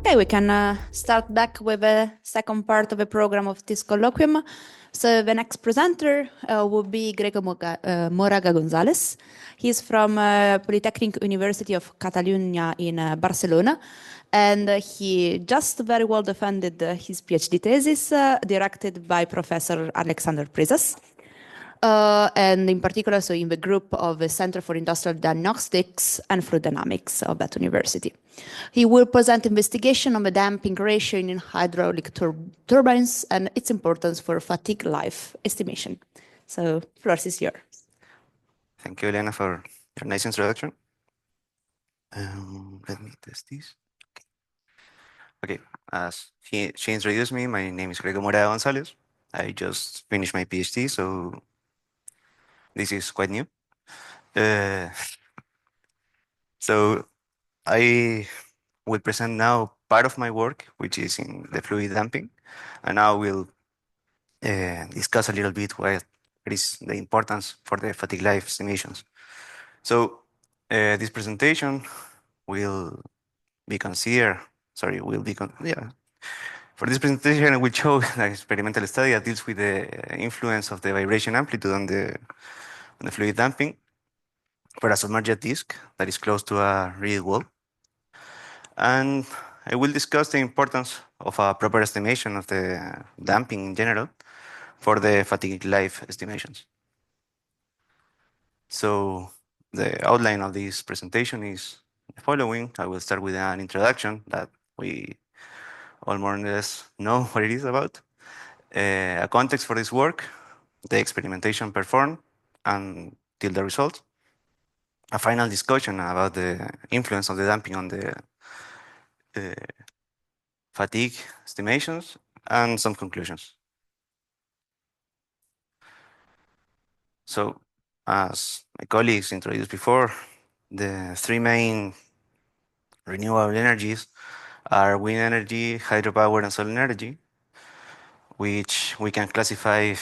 Okay, we can start back with the second part of the program of this colloquium. So the next presenter will be Greco Moraga Gonzalez. He's from Polytechnic University of Catalunya in Barcelona, and he just very well defended his PhD thesis, directed by Professor Alexander Prisas. And in particular, so in the group of the Center for Industrial Diagnostics and Fluid Dynamics of that university. He will present investigation on the damping ratio in hydraulic turbines and its importance for fatigue life estimation. So, floor is yours. Thank you, Elena, for your nice introduction. Let me test this. Okay, as she introduced me, my name is Greco Moraga Gonzalez. I just finished my PhD, so this is quite new. So I will present now part of my work, which is in the fluid damping, and now we'll discuss a little bit what is the importance for the fatigue life estimations. So this presentation will be considered, sorry, will be, for this presentation, I will show an experimental study that deals with the influence of the vibration amplitude on the fluid damping for a submerged disk that is close to a rigid wall. And I will discuss the importance of a proper estimation of the damping in general for the fatigue life estimations. So the outline of this presentation is the following. I will start with an introduction that we all more or less know what it is about, a context for this work, the experimentation performed until the results, a final discussion about the influence of the damping on the fatigue estimations, and some conclusions. So, as my colleagues introduced before, the three main renewable energies are wind energy, hydropower, and solar energy, which we can classify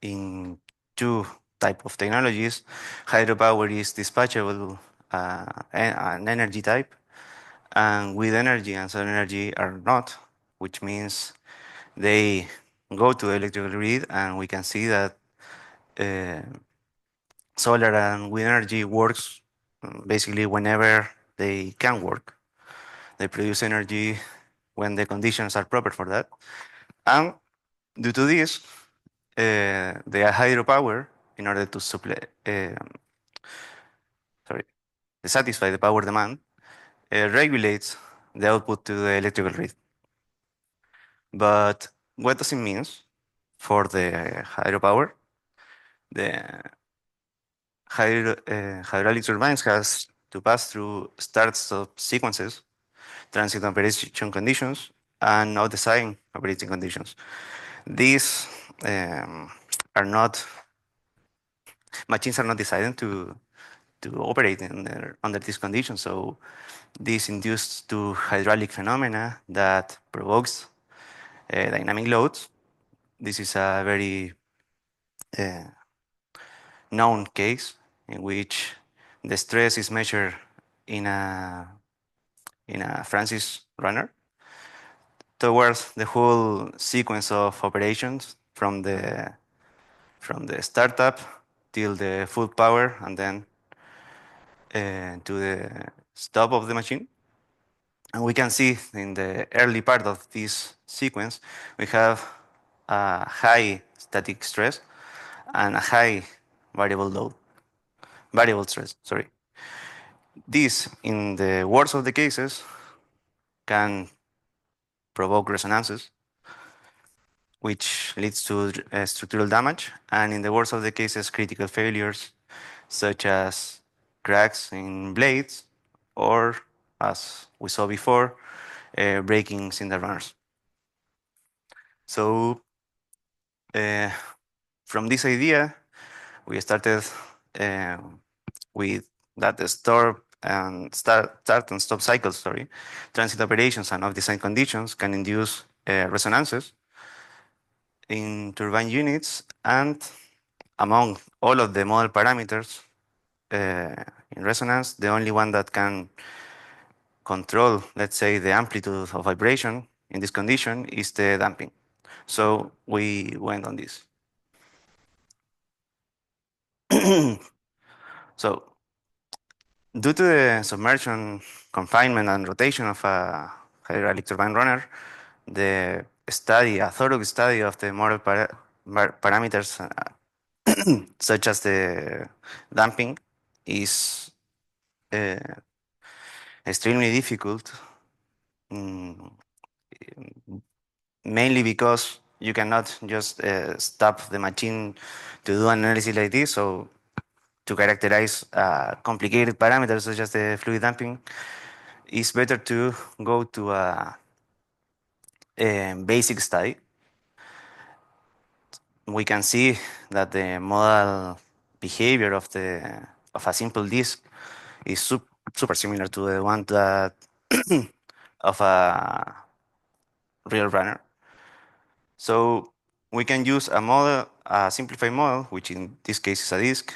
in two types of technologies. Hydropower is dispatchable, an energy type, and wind energy and solar energy are not, which means they go to the electrical grid, and we can see that solar and wind energy works basically whenever they can work. They produce energy when the conditions are proper for that. And due to this, the hydropower, in order to satisfy the power demand, regulates the output to the electrical grid. But what does it mean for the hydropower? The hydraulic turbines has to pass through start-stop sequences, transient operation conditions, and no design operating conditions. These are not, machines are not designed to operate under these conditions. So this induced to hydraulic phenomena that provokes dynamic loads. This is a very known case in which the stress is measured in a Francis runner towards the whole sequence of operations from the startup till the full power, and then to the stop of the machine. And we can see in the early part of this sequence, we have a high static stress and a high variable stress, sorry. This, in the worst of the cases, can provoke resonances, which leads to structural damage, and in the worst of the cases, critical failures, such as cracks in blades, or, as we saw before, breakings in the runners. So, from this idea, we started with that the start and stop cycles, transit operations and off-design conditions can induce resonances in turbine units, and among all of the model parameters in resonance, the only one that can control, let's say, the amplitude of vibration in this condition is the damping. So we went on this. So due to the submersion, confinement, and rotation of a hydraulic turbine runner, the study, a thorough study of the model parameters, such as the damping, is uh, extremely difficult, mm, mainly because you cannot just stop the machine to do an analysis like this. So to characterize complicated parameters such as the fluid damping, it's better to go to a basic study. We can see that the modal behavior of a simple disk is super similar to the one that of a real runner. So we can use a model, a simplified model, which in this case is a disk,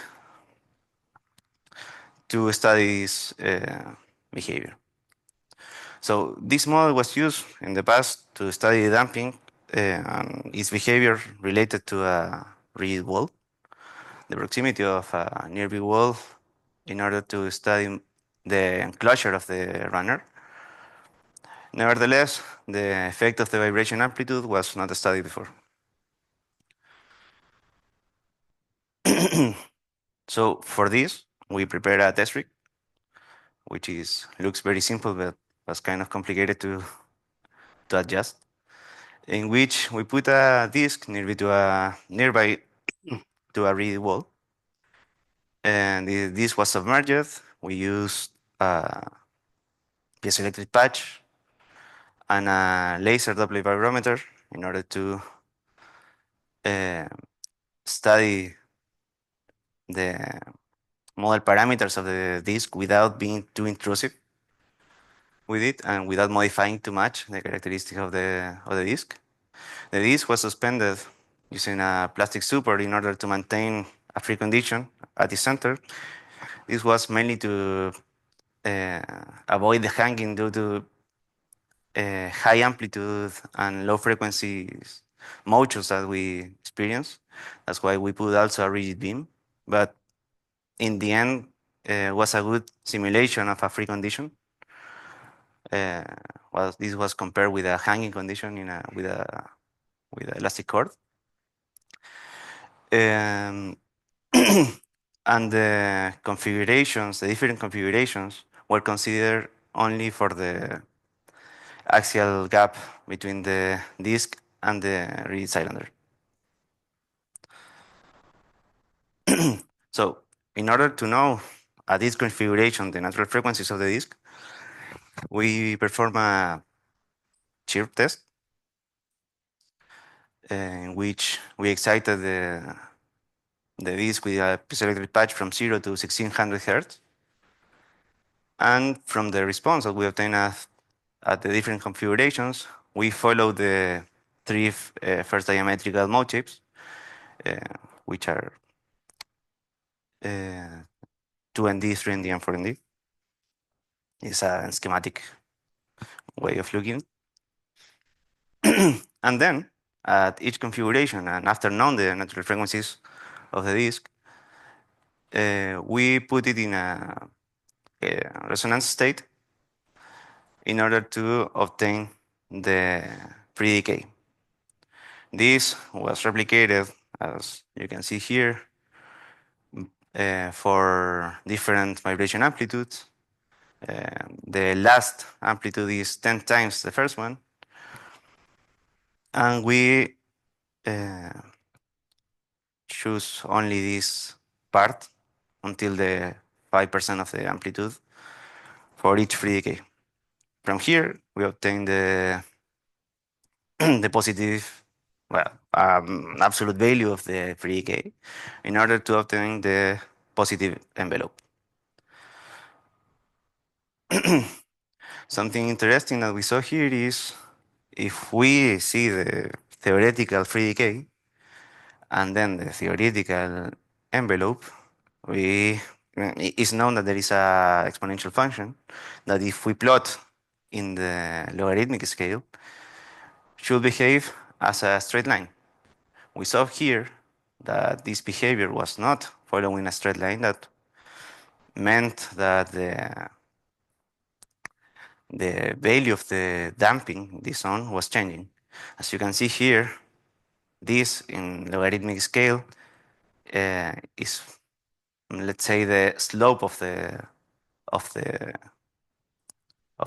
to study this behavior. So this model was used in the past to study damping and its behavior related to a rigid wall, the proximity of a nearby wall, in order to study the enclosure of the runner. Nevertheless, the effect of the vibration amplitude was not studied before. So for this, we prepared a test rig, which looks very simple, but was kind of complicated to adjust, in which we put a disk nearby to a rigid wall. And this was submerged. We used a piezoelectric patch and a laser Doppler vibrometer in order to uh, study the model parameters of the disk without being too intrusive with it and without modifying too much the characteristics of the disk. The disk was suspended using a plastic support in order to maintain a free condition at the center. This was mainly to avoid the hanging due to high amplitude and low frequencies motions that we experience. That's why we put also a rigid beam. But in the end, was a good simulation of a free condition. Well, this was compared with a hanging condition with a elastic cord. Um, and the configurations, the different configurations, were considered only for the axial gap between the disk and the rigid cylinder. So in order to know at this configuration the natural frequencies of the disk, we perform a chirp test in which we excited the disk with a piezoelectric patch from 0 to 1600 Hertz. And from the response that we obtain at the different configurations, we follow the three first diametrical mode shapes, which are 2ND, 3ND, and 4ND. It's a schematic way of looking. And then, at each configuration, and after knowing the natural frequencies of the disk, we put it in a resonance state in order to obtain the free decay. This was replicated, as you can see here, for different vibration amplitudes. The last amplitude is 10 times the first one. And we choose only this part until the 5% of the amplitude for each free decay. From here, we obtain the the positive, well, absolute value of the free decay in order to obtain the positive envelope. Something interesting that we saw here is if we see the theoretical free decay and then the theoretical envelope, we it's known that there is a exponential function that if we plot in the logarithmic scale should behave as a straight line. We saw here that this behavior was not following a straight line. That meant that the value of the damping in this zone was changing. As you can see here, this in logarithmic scale is, let's say, the slope of the of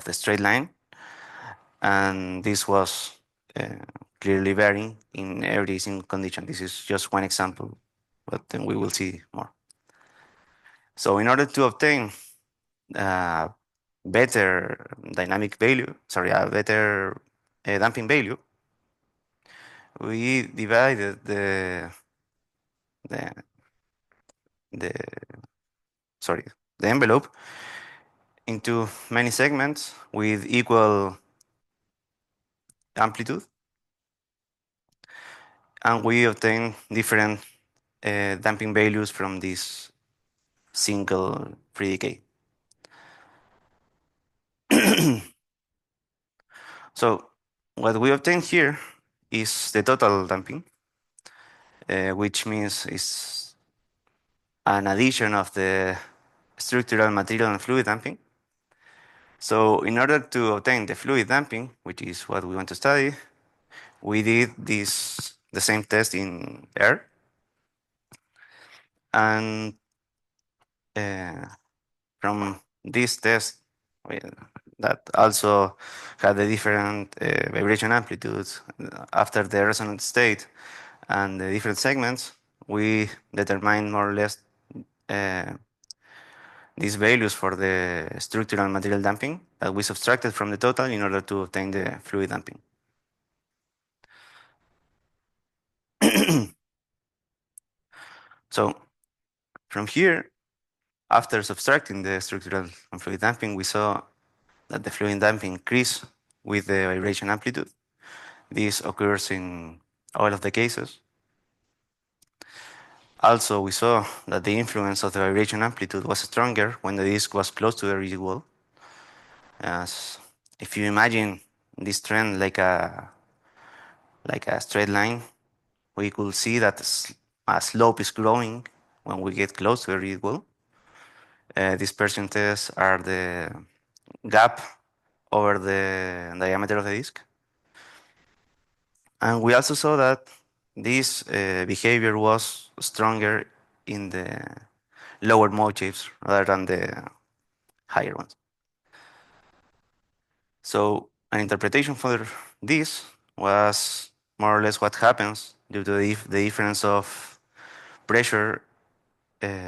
the straight line, and this was uh, clearly varying in every single condition. This is just one example, but then we will see more. So in order to obtain a better dynamic value, sorry, a better damping value, we divided the the sorry the envelope into many segments with equal amplitude, and we obtain different damping values from this single free decay. So what we obtain here is the total damping, which means is an addition of the structural, material, and fluid damping. So in order to obtain the fluid damping, which is what we want to study, we did the same test in air, and from this test that also had the different vibration amplitudes after the resonant state and the different segments, we determined more or less uh, these values for the structural and material damping that we subtracted from the total in order to obtain the fluid damping. So from here, after subtracting the structural and fluid damping, we saw that the fluid damping increased with the vibration amplitude. This occurs in all of the cases. Also, we saw that the influence of the vibration amplitude was stronger when the disk was close to the rigid wall. As if you imagine this trend like a straight line, we could see that a slope is growing when we get close to the rigid wall. These percentages are the gap over the diameter of the disk. And we also saw that this behavior was stronger in the lower mode shapes rather than the higher ones. So an interpretation for this was more or less what happens due to the difference of pressure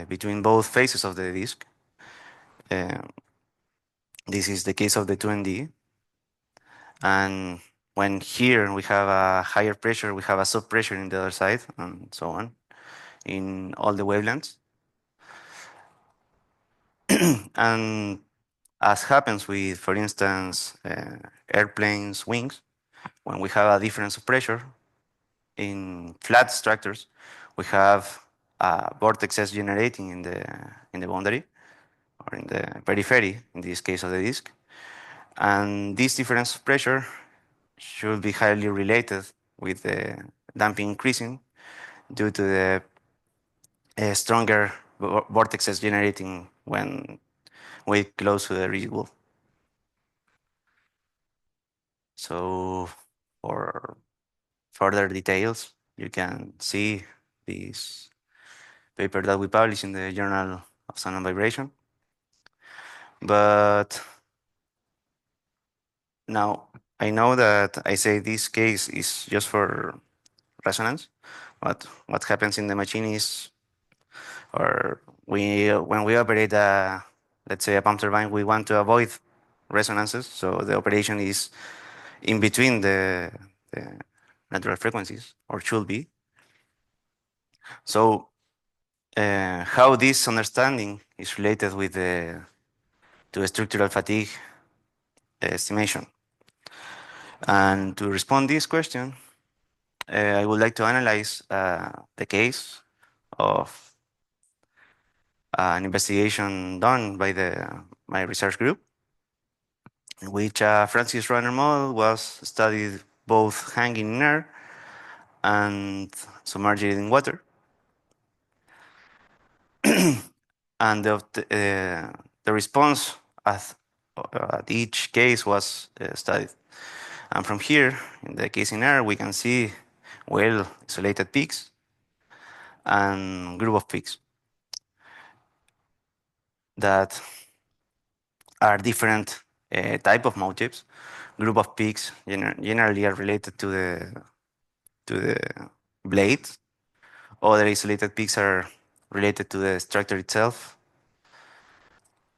between both faces of the disk. Uh, this is the case of the 2ND. And when here we have a higher pressure, we have a sub pressure in the other side, and so on, in all the wavelengths. And as happens with, for instance, airplanes' wings, when we have a difference of pressure in flat structures, we have vortexes generating in the boundary or in the periphery, in this case of the disk. And this difference of pressure should be highly related with the damping increasing due to the stronger vortexes generating when we close to the rigid wall. So for further details, you can see this paper that we published in the Journal of Sound and Vibration. But now I know that I say this case is just for resonance, but what happens in the machine is, or when we operate let's say a pump turbine, we want to avoid resonances, so the operation is in between the natural frequencies, or should be. So how this understanding is related with to structural fatigue estimation. And to respond this question, I would like to analyze the case of an investigation done by my research group, in which a Francis runner model was studied both hanging in air and submerged in water. And the response at each case was studied. And from here, in the case in air, we can see well isolated peaks and group of peaks that are different type of motifs. Group of peaks generally are related to the blade. Other isolated peaks are related to the structure itself.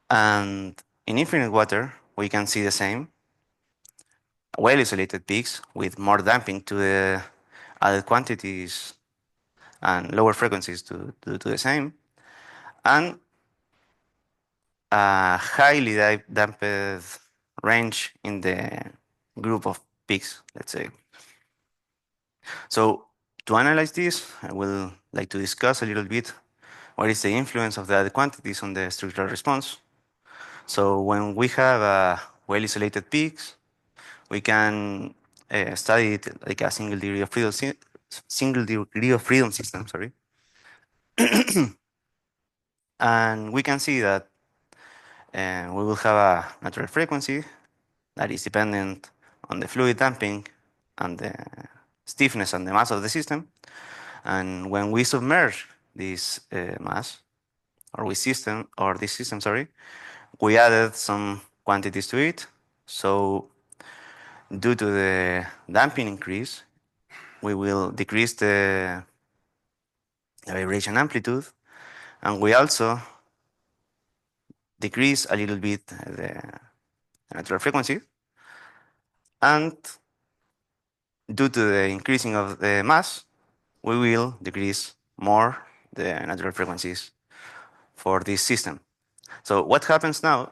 And in infinite water, we can see the same. Well-isolated peaks with more damping to the added quantities and lower frequencies to the same. And a highly damped range in the group of peaks, let's say. So to analyze this, I will like to discuss a little bit what is the influence of the added quantities on the structural response. So when we have well-isolated peaks, we can study it like a single degree of freedom system, sorry. And we can see that we will have a natural frequency that is dependent on the fluid damping and the stiffness and the mass of the system. And when we submerge this mass, or this system, sorry, we added some quantities to it. So due to the damping increase, we will decrease the vibration amplitude, and we also decrease a little bit the natural frequency. And due to the increasing of the mass, we will decrease more the natural frequencies for this system. So what happens now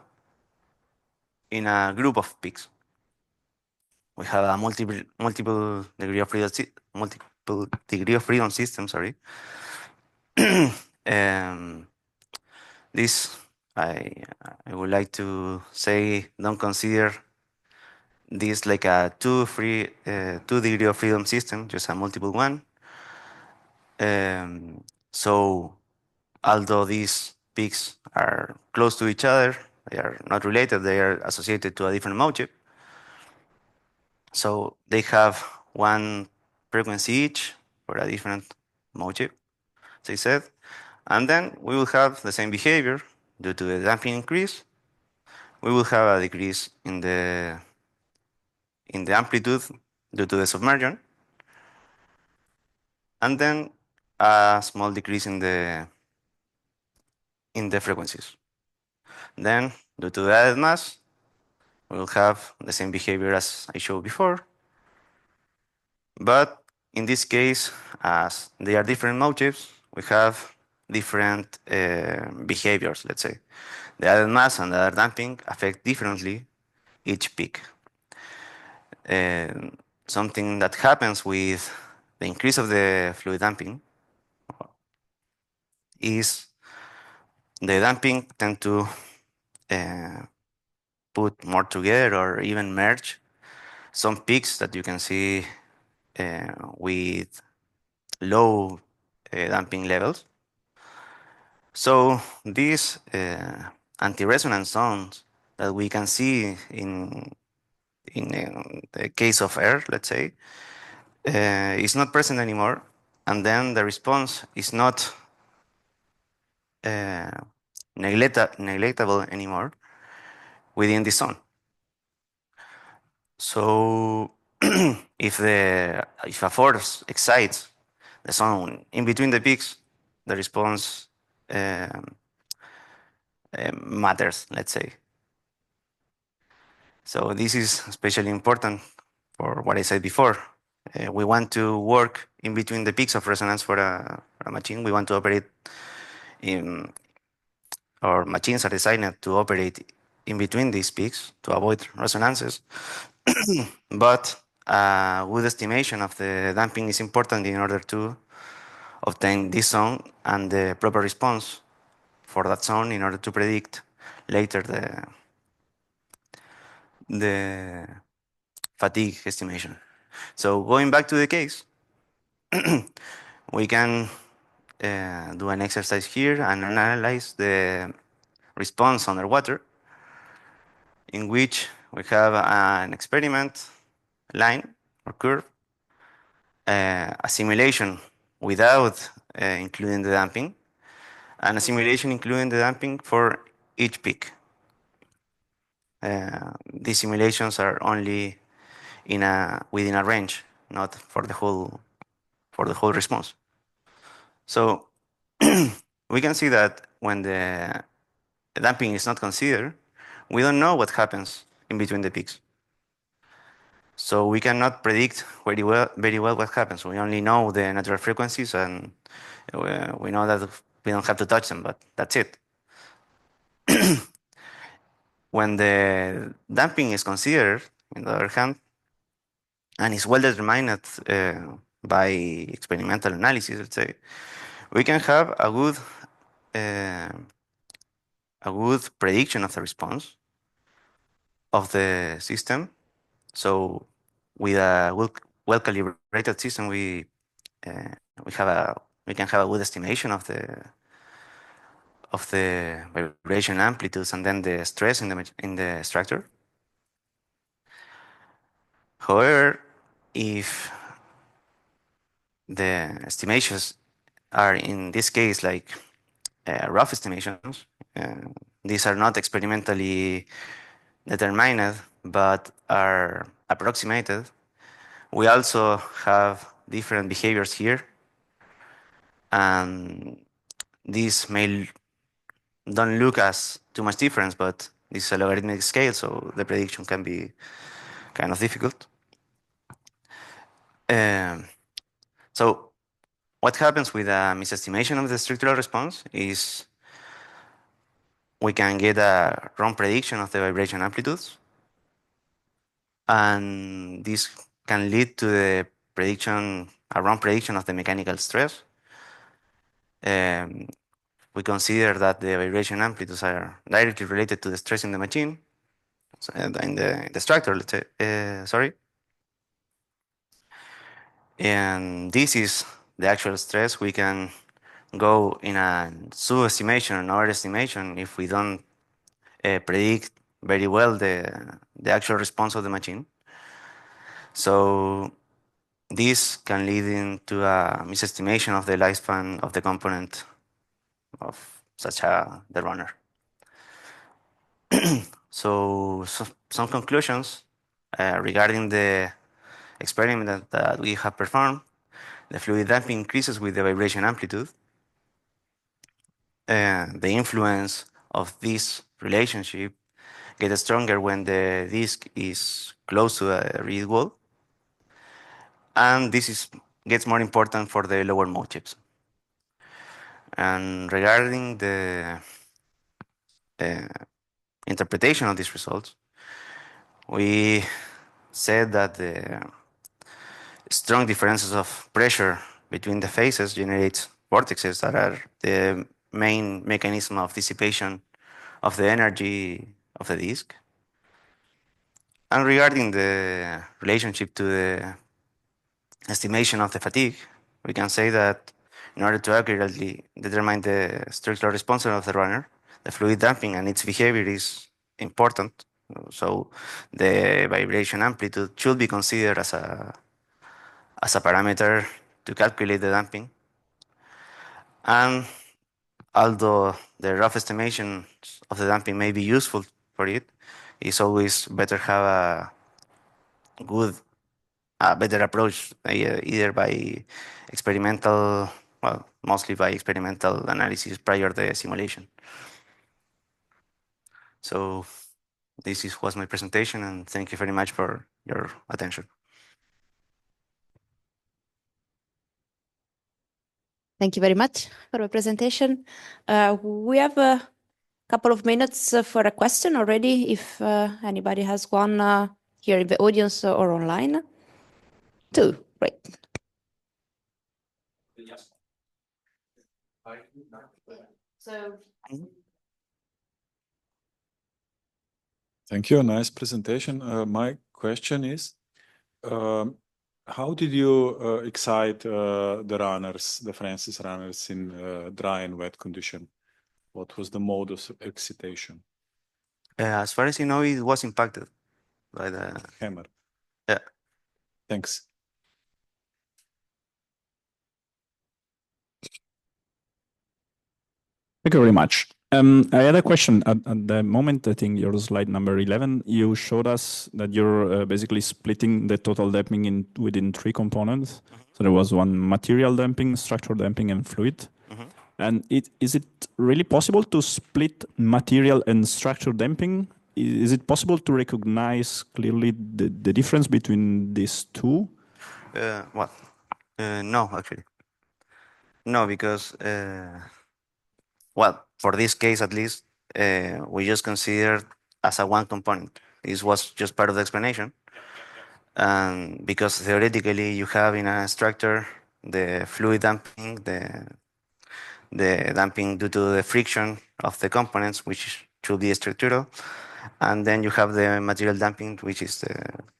in a group of peaks? We have a multiple degree of freedom system. Sorry. This I would like to say, don't consider this like a two degree of freedom system, just a multiple one. So although these peaks are close to each other, they are not related, they are associated to a different motif. So they have one frequency each for a different motif, as I said. And then we will have the same behavior due to the damping increase. We will have a decrease in the amplitude due to the submersion, and then a small decrease in the frequencies. Then, due to the added mass, we will have the same behavior as I showed before. But in this case, as they are different motifs, we have different behaviors, let's say. The added mass and the added damping affect differently each peak. Something that happens with the increase of the fluid damping is the damping tend to put more together or even merge some peaks that you can see with low damping levels. So these anti-resonance zones that we can see in the case of air, let's say, is not present anymore, and then the response is not neglectable anymore within the zone. So if a force excites the zone in between the peaks, the response matters, let's say. So this is especially important for what I said before. We want to work in between the peaks of resonance for a machine. We want to operate in, or machines are designed to operate in between these peaks to avoid resonances. But good estimation of the damping is important in order to obtain this zone and the proper response for that zone in order to predict later the fatigue estimation. So going back to the case, we can do an exercise here and analyze the response underwater, in which we have an experiment line or curve, a simulation without including the damping, and a simulation including the damping for each peak. These simulations are only within a range, not for the whole response. So we can see that when the damping is not considered, we don't know what happens in between the peaks. So we cannot predict very well what happens. We only know the natural frequencies, and we know that we don't have to touch them, but that's it. When the damping is considered, on the other hand, and is well determined by experimental analysis, let's say, we can have uh, a good prediction of the response of the system. So with a well calibrated system, we can have a good estimation of the vibration amplitudes and then the stress in the structure. However, if the estimations are in this case like rough estimations, these are not experimentally determined but are approximated, we also have different behaviors here, and these may don't look as too much difference, but this is a logarithmic scale, so the prediction can be kind of difficult. So what happens with a misestimation of the structural response is we can get a wrong prediction of the vibration amplitudes, and this can lead to a wrong prediction of the mechanical stress. We consider that the vibration amplitudes are directly related to the stress in the machine, so in the structure, let's say, sorry. And this is the actual stress. We can go in a sub-estimation and over-estimation if we don't predict very well the actual response of the machine. So this can lead into a misestimation of the lifespan of the component of such the runner. So some conclusions regarding the experiment that we have performed. The fluid damping increases with the vibration amplitude. The influence of this relationship gets stronger when the disk is close to a reed wall. And gets more important for the lower mode chips. And regarding the interpretation of these results, we said that the strong differences of pressure between the phases generates vortexes that are the main mechanism of dissipation of the energy of the disk. And regarding the relationship to the estimation of the fatigue, we can say that in order to accurately determine the structural response of the runner, the fluid damping and its behavior is important. So the vibration amplitude should be considered as a parameter to calculate the damping. And although the rough estimation of the damping may be useful for it, it's always better have a better approach, either by experimental, well, mostly by experimental analysis prior to the simulation. So was my presentation, and thank you very much for your attention. Thank you very much for the presentation. We have a couple of minutes for a question already, if anybody has one here in the audience or online. Two, great. Thank you. Nice presentation. My question is, how did you excite the runners, the Francis runners in dry and wet condition? What was the mode of excitation? As far as you know, it was impacted by the hammer. Yeah. Thanks. Thank you very much. I had a question. At the moment, I think your slide number 11, you showed us that you're basically splitting the total damping within 3 components. So there was one material damping, structural damping, and fluid. And is it really possible to split material and structural damping? Is it possible to recognize clearly the difference between these two? No, actually. No, because, well, for this case at least, we just considered as a one component. This was just part of the explanation. And because theoretically you have in a structure the fluid damping, the damping due to the friction of the components, which should be structural, and then you have the material damping, which is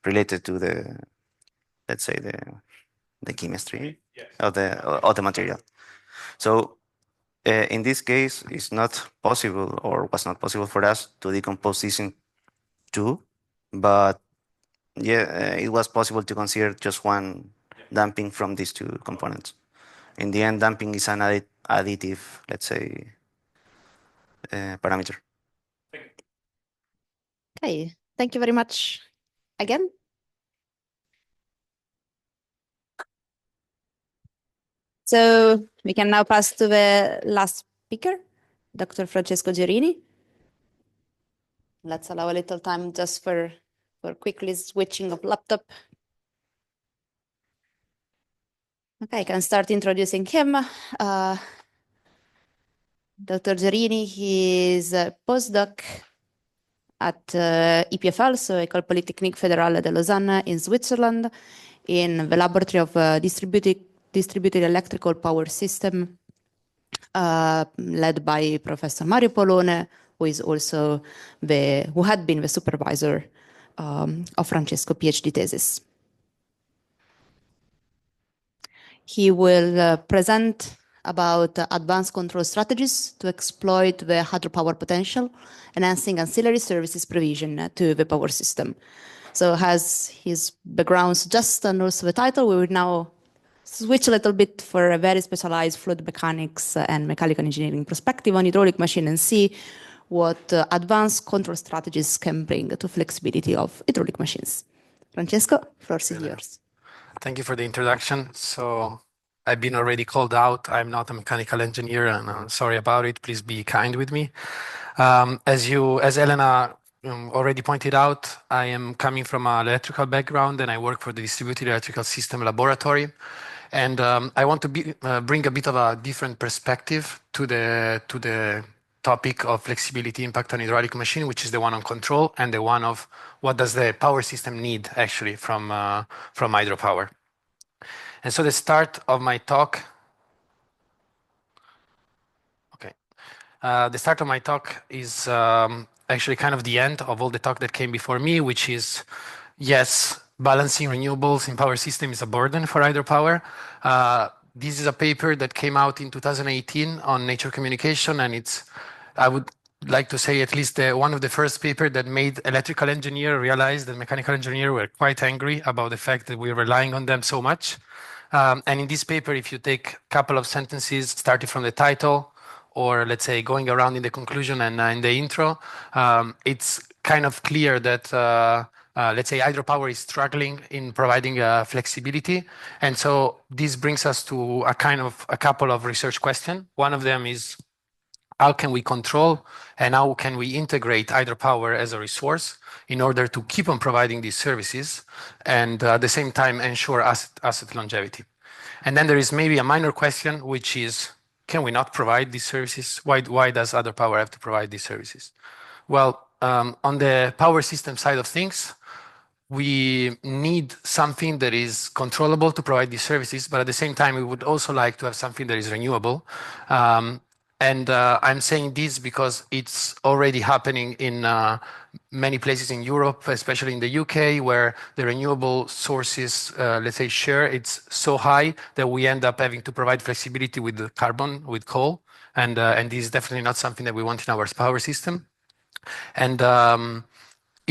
related to the, let's say, the chemistry of the material. So in this case, it's not possible, or was not possible for us to decompose this in 2, but yeah, it was possible to consider just one damping from these 2 components. In the end, damping is an additive, let's say, parameter. Okay, thank you very much again. So we can now pass to the last speaker, Dr. Francesco Gerini. Let's allow a little time just for quickly switching of laptop. Okay, I can start introducing him. Dr. Gerini, he is a postdoc at EPFL, so École Polytechnique Fédérale de Lausanne in Switzerland, in the laboratory of distributed electrical power system, led by Professor Mario Polone, who is also who had been the supervisor of Francesco PhD thesis. He will present about advanced control strategies to exploit the hydropower potential, enhancing ancillary services provision to the power system. So has his background suggests and also the title, we will now switch a little bit for a very specialized fluid mechanics and mechanical engineering perspective on hydraulic machine and see what advanced control strategies can bring to flexibility of hydraulic machines. Francesco, floor is yours. Thank you for the introduction. So I've been already called out. I'm not a mechanical engineer, and I'm sorry about it. Please be kind with me. As Elena already pointed out, I am coming from an electrical background, and I work for the Distributed Electrical System Laboratory. And I want to bring a bit of a different perspective to the topic of flexibility impact on hydraulic machine, which is the one on control and the one of what does the power system need actually from hydropower. And so the start of my talk. Okay, the start of my talk is actually kind of the end of all the talk that came before me, which is yes, balancing renewables in power system is a burden for hydropower. This is a paper that came out in 2018 on Nature Communication, and it's, I would like to say, at least one of the first papers that made electrical engineer realize that mechanical engineer were quite angry about the fact that we're relying on them so much. And in this paper, if you take a couple of sentences starting from the title, or let's say going around in the conclusion and in the intro, it's kind of clear that let's say hydropower is struggling in providing flexibility. And so this brings us to a couple of research questions. One of them is, how can we control and how can we integrate hydropower as a resource in order to keep on providing these services and at the same time ensure asset longevity? And then there is maybe a minor question, which is, can we not provide these services? Why does hydropower have to provide these services? Well, on the power system side of things, we need something that is controllable to provide these services, but at the same time, we would also like to have something that is renewable. And I'm saying this because it's already happening in many places in Europe, especially in the UK, where the renewable sources, let's say, share, it's so high that we end up having to provide flexibility with the carbon, with coal. And this is definitely not something that we want in our power system. And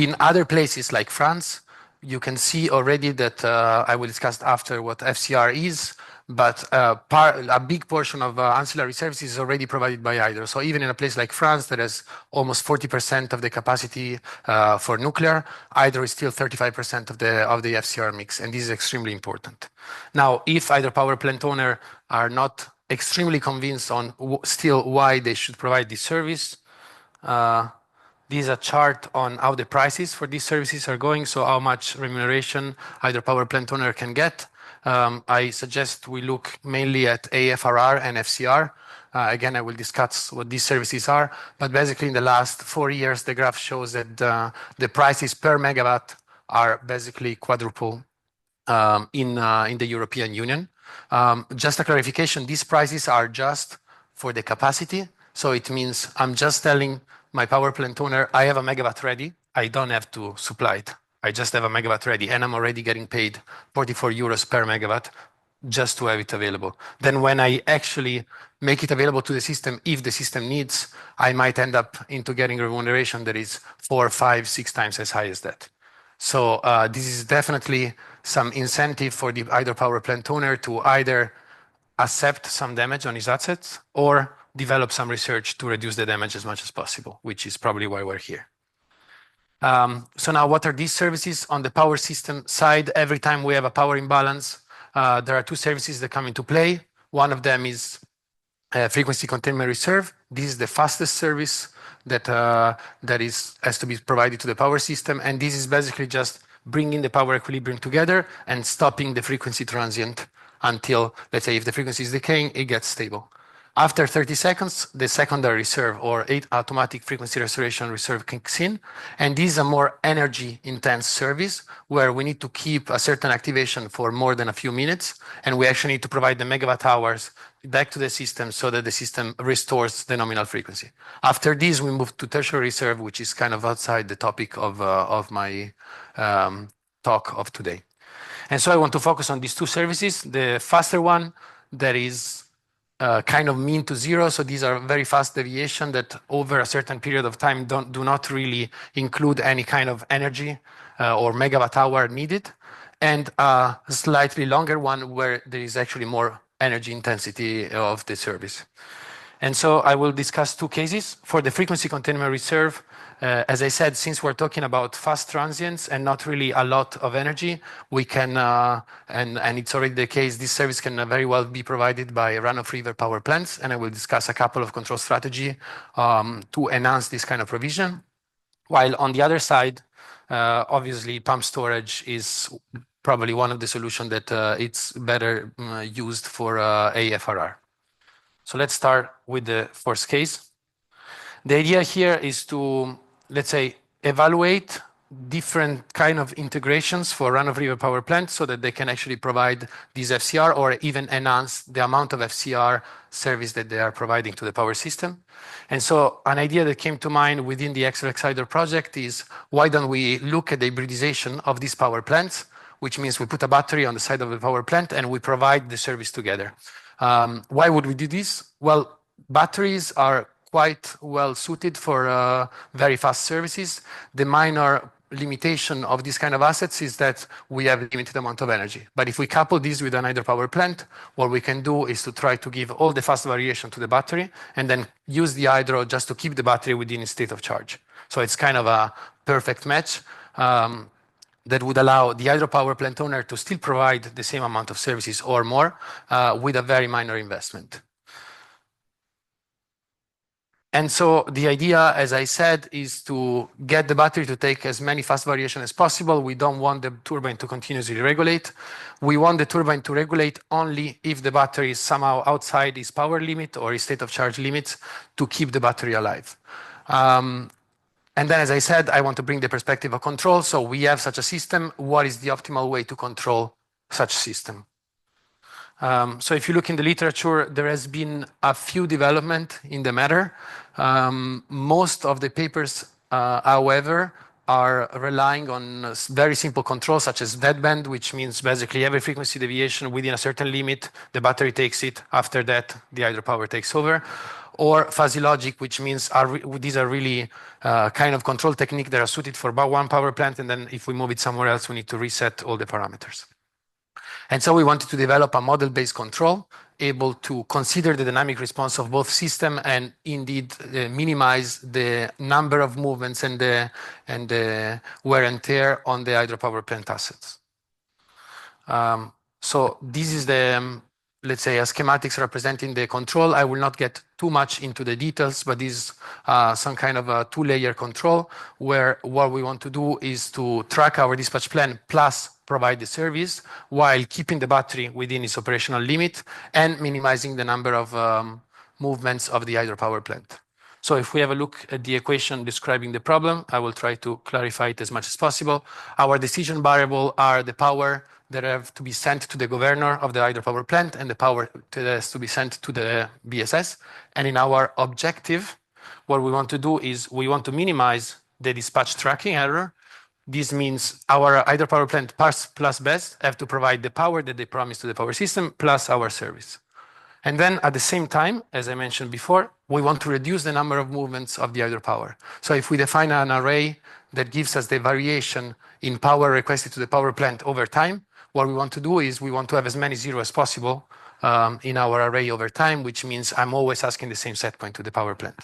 in other places like France, you can see already that I will discuss after what FCR is, but a big portion of ancillary services is already provided by hydro. So even in a place like France that has almost 40% of the capacity for nuclear, hydro is still 35% of the FCR mix, and this is extremely important. Now, if hydropower plant owners are not extremely convinced on still why they should provide this service, this is a chart on how the prices for these services are going, so how much remuneration hydropower plant owner can get. I suggest we look mainly at AFRR and FCR. Again, I will discuss what these services are, but basically in the last 4 years, the graph shows that the prices per megawatt are basically quadruple in the European Union. Just a clarification, these prices are just for the capacity. So it means I'm just telling my power plant owner, I have a megawatt ready. I don't have to supply it. I just have a megawatt ready, and I'm already getting paid 44 euros per megawatt just to have it available. Then when I actually make it available to the system, if the system needs, I might end up into getting remuneration that is 4, 5, 6 times as high as that. So this is definitely some incentive for the hydropower plant owner to either accept some damage on his assets or develop some research to reduce the damage as much as possible, which is probably why we're here. So now what are these services? On the power system side, every time we have a power imbalance, there are 2 services that come into play. One of them is frequency containment reserve. This is the fastest service that has to be provided to the power system, and this is basically just bringing the power equilibrium together and stopping the frequency transient until, let's say, if the frequency is decaying, it gets stable. After 30 seconds, the secondary reserve or automatic frequency restoration reserve kicks in, and this is a more energy intense service where we need to keep a certain activation for more than a few minutes, and we actually need to provide the megawatt hours back to the system so that the system restores the nominal frequency. After this, we move to tertiary reserve, which is kind of outside the topic of my talk of today. And so I want to focus on these 2 services. The faster one that is kind of mean to zero. So these are very fast deviation that over a certain period of time do not really include any kind of energy or megawatt hour needed. And a slightly longer one where there is actually more energy intensity of the service. And so I will discuss 2 cases. For the frequency containment reserve, as I said, since we're talking about fast transients and not really a lot of energy, we can, and it's already the case, this service can very well be provided by run-of-river power plants, and I will discuss a couple of control strategy to enhance this kind of provision. While on the other side, obviously pump storage is probably one of the solutions that it's better used for AFRR. So let's start with the first case. The idea here is to, let's say, evaluate different kind of integrations for run-of-river power plants so that they can actually provide these FCR or even enhance the amount of FCR service that they are providing to the power system. And so an idea that came to mind within the XLX Hydro project is, why don't we look at the hybridization of these power plants, which means we put a battery on the side of the power plant and we provide the service together. Why would we do this? Well, batteries are quite well suited for very fast services. The minor limitation of these kind of assets is that we have a limited amount of energy. But if we couple this with an hydropower plant, what we can do is to try to give all the fast variation to the battery and then use the hydro just to keep the battery within its state of charge. So it's kind of a perfect match that would allow the hydropower plant owner to still provide the same amount of services or more with a very minor investment. And so the idea, as I said, is to get the battery to take as many fast variation as possible. We don't want the turbine to continuously regulate. We want the turbine to regulate only if the battery is somehow outside its power limit or its state of charge limits to keep the battery alive. And then, as I said, I want to bring the perspective of control. So we have such a system. What is the optimal way to control such system? So if you look in the literature, there has been a few development in the matter. Most of the papers, however, are relying on very simple controls such as deadband, which means basically every frequency deviation within a certain limit, the battery takes it. After that, the hydropower takes over. Or fuzzy logic, which means these are really kind of control technique that are suited for one power plant, and then if we move it somewhere else, we need to reset all the parameters. And so we wanted to develop a model-based control able to consider the dynamic response of both system and indeed minimize the number of movements and the wear and tear on the hydropower plant assets. So this is the, let's say, a schematics representing the control. I will not get too much into the details, but this is some kind of a two-layer control where what we want to do is to track our dispatch plan plus provide the service while keeping the battery within its operational limit and minimizing the number of movements of the hydropower plant. So if we have a look at the equation describing the problem, I will try to clarify it as much as possible. Our decision variable are the power that have to be sent to the governor of the hydropower plant and the power that has to be sent to the BSS. And in our objective, what we want to do is we want to minimize the dispatch tracking error. This means our hydropower plant plus BESS have to provide the power that they promise to the power system plus our service. And then at the same time, as I mentioned before, we want to reduce the number of movements of the hydropower. So if we define an array that gives us the variation in power requested to the power plant over time, what we want to do is we want to have as many zeros as possible in our array over time, which means I'm always asking the same set point to the power plant.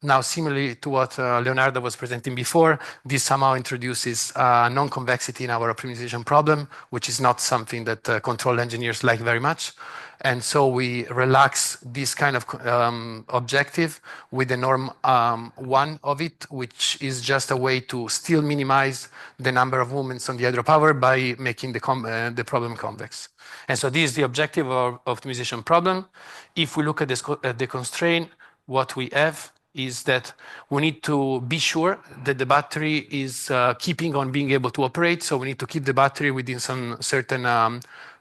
Now, similarly to what Leonardo was presenting before, this somehow introduces non-convexity in our optimization problem, which is not something that control engineers like very much. And so we relax this kind of objective with the norm one of it, which is just a way to still minimize the number of movements on the hydropower by making the problem convex. And so this is the objective of optimization problem. If we look at the constraint, what we have is that we need to be sure that the battery is keeping on being able to operate. So we need to keep the battery within some certain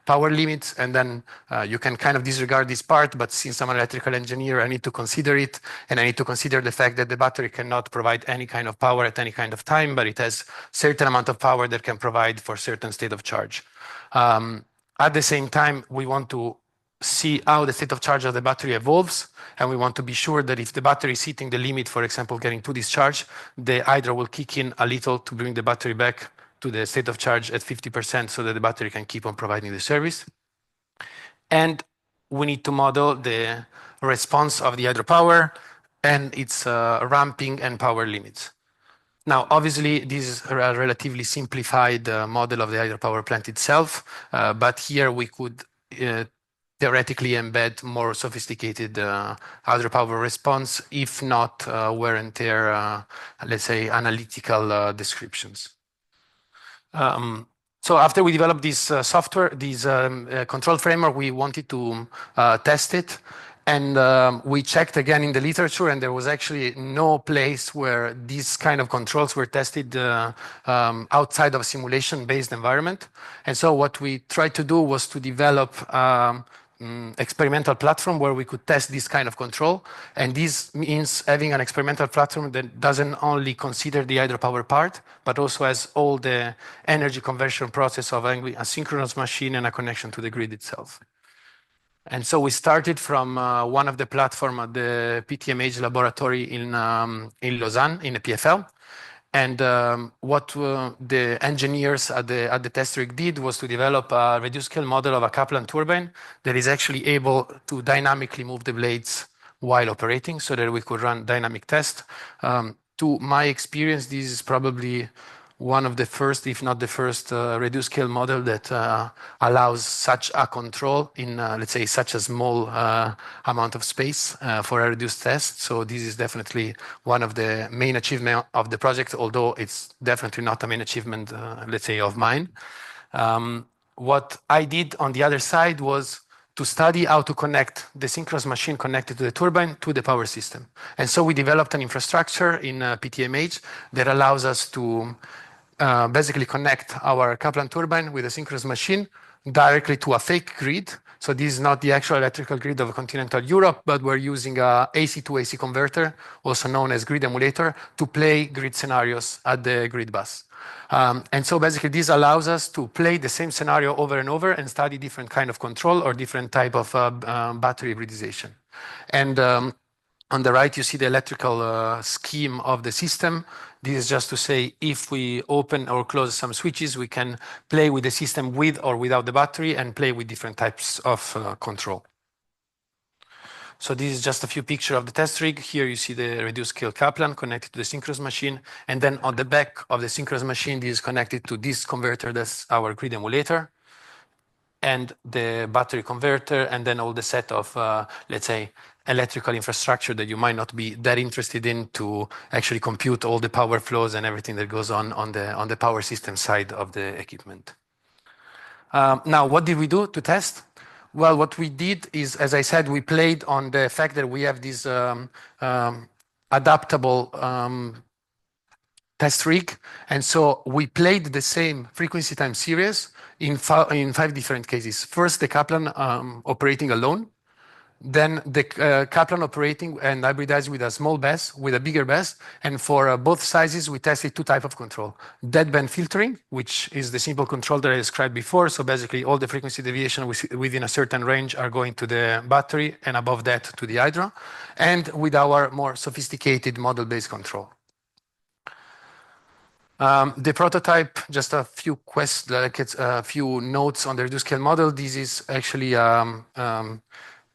power limits. And then you can kind of disregard this part. But since I'm an electrical engineer, I need to consider it. And I need to consider the fact that the battery cannot provide any kind of power at any kind of time, but it has certain amount of power that can provide for certain state of charge. At the same time, we want to see how the state of charge of the battery evolves. And we want to be sure that if the battery is hitting the limit, for example, getting to discharge, the hydro will kick in a little to bring the battery back to the state of charge at 50% so that the battery can keep on providing the service. And we need to model the response of the hydropower and its ramping and power limits. Now, obviously, this is a relatively simplified model of the hydropower plant itself, but here we could theoretically embed more sophisticated hydropower response, if not wear and tear, let's say, analytical descriptions. So after we developed this software, this control framework, we wanted to test it. And we checked again in the literature, and there was actually no place where these kind of controls were tested outside of a simulation-based environment. And so what we tried to do was to develop experimental platform where we could test this kind of control. And this means having an experimental platform that doesn't only consider the hydropower part, but also has all the energy conversion process of a synchronous machine and a connection to the grid itself. And so we started from one of the platform at the PTMH laboratory in Lausanne, in the PFL. And what the engineers at the test rig did was to develop a reduced scale model of a Kaplan turbine that is actually able to dynamically move the blades while operating so that we could run dynamic tests. To my experience, this is probably one of the first, if not the first, reduced scale model that allows such a control in, let's say, such a small amount of space for a reduced test. So this is definitely one of the main achievements of the project, although it's definitely not a main achievement, let's say, of mine. What I did on the other side was to study how to connect the synchronous machine connected to the turbine to the power system. And so we developed an infrastructure in PTMH that allows us to basically connect our Kaplan turbine with a synchronous machine, directly to a fake grid. So this is not the actual electrical grid of continental Europe, but we're using a AC to AC converter, also known as grid emulator, to play grid scenarios at the grid bus. And so basically this allows us to play the same scenario over and over and study different kind of control or different type of battery hybridization. And on the right, you see the electrical scheme of the system. This is just to say if we open or close some switches, we can play with the system with or without the battery and play with different types of control. So this is just a few pictures of the test rig. Here you see the reduced scale Kaplan connected to the synchronous machine. And then on the back of the synchronous machine, this is connected to this converter, that's our grid emulator, and the battery converter, and then all the set of, let's say, electrical infrastructure that you might not be that interested in to actually compute all the power flows and everything that goes on the power system side of the equipment. Now, what did we do to test? Well, what we did is, as I said, we played on the fact that we have this adaptable test rig. And so we played the same frequency time series in 5 different cases. First, the Kaplan operating alone. Then the Kaplan operating and hybridized with a small BESS, with a bigger BESS. And for both sizes, we tested 2 types of control. Deadband filtering, which is the simple control that I described before. So basically all the frequency deviation within a certain range are going to the battery and above that to the hydro. And with our more sophisticated model-based control. The prototype, just a few a few notes on the reduced scale model. This is actually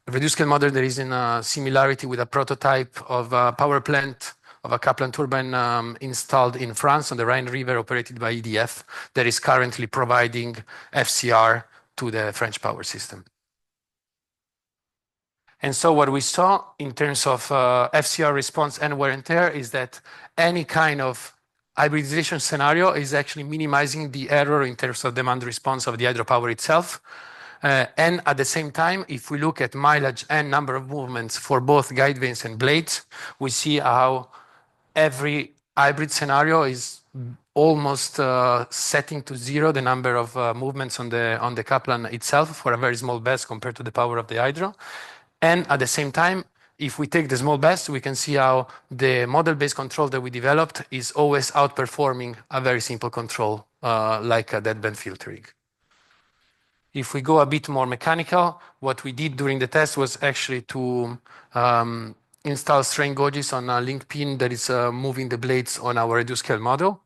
reduced scale model that is in a similarity with a prototype of a power plant of a Kaplan turbine installed in France on the Rhine River, operated by EDF, that is currently providing FCR to the French power system. And so what we saw in terms of FCR response and wear and tear is that any kind of hybridization scenario is actually minimizing the error in terms of demand response of the hydropower itself. And at the same time, if we look at mileage and number of movements for both guide vanes and blades, we see how every hybrid scenario is almost setting to 0 the number of movements on the Kaplan itself for a very small BESS compared to the power of the hydro. And at the same time, if we take the small BESS, we can see how the model-based control that we developed is always outperforming a very simple control like a deadband filtering. If we go a bit more mechanical, what we did during the test was actually to install strain gauges on a link pin that is moving the blades on our reduced scale model.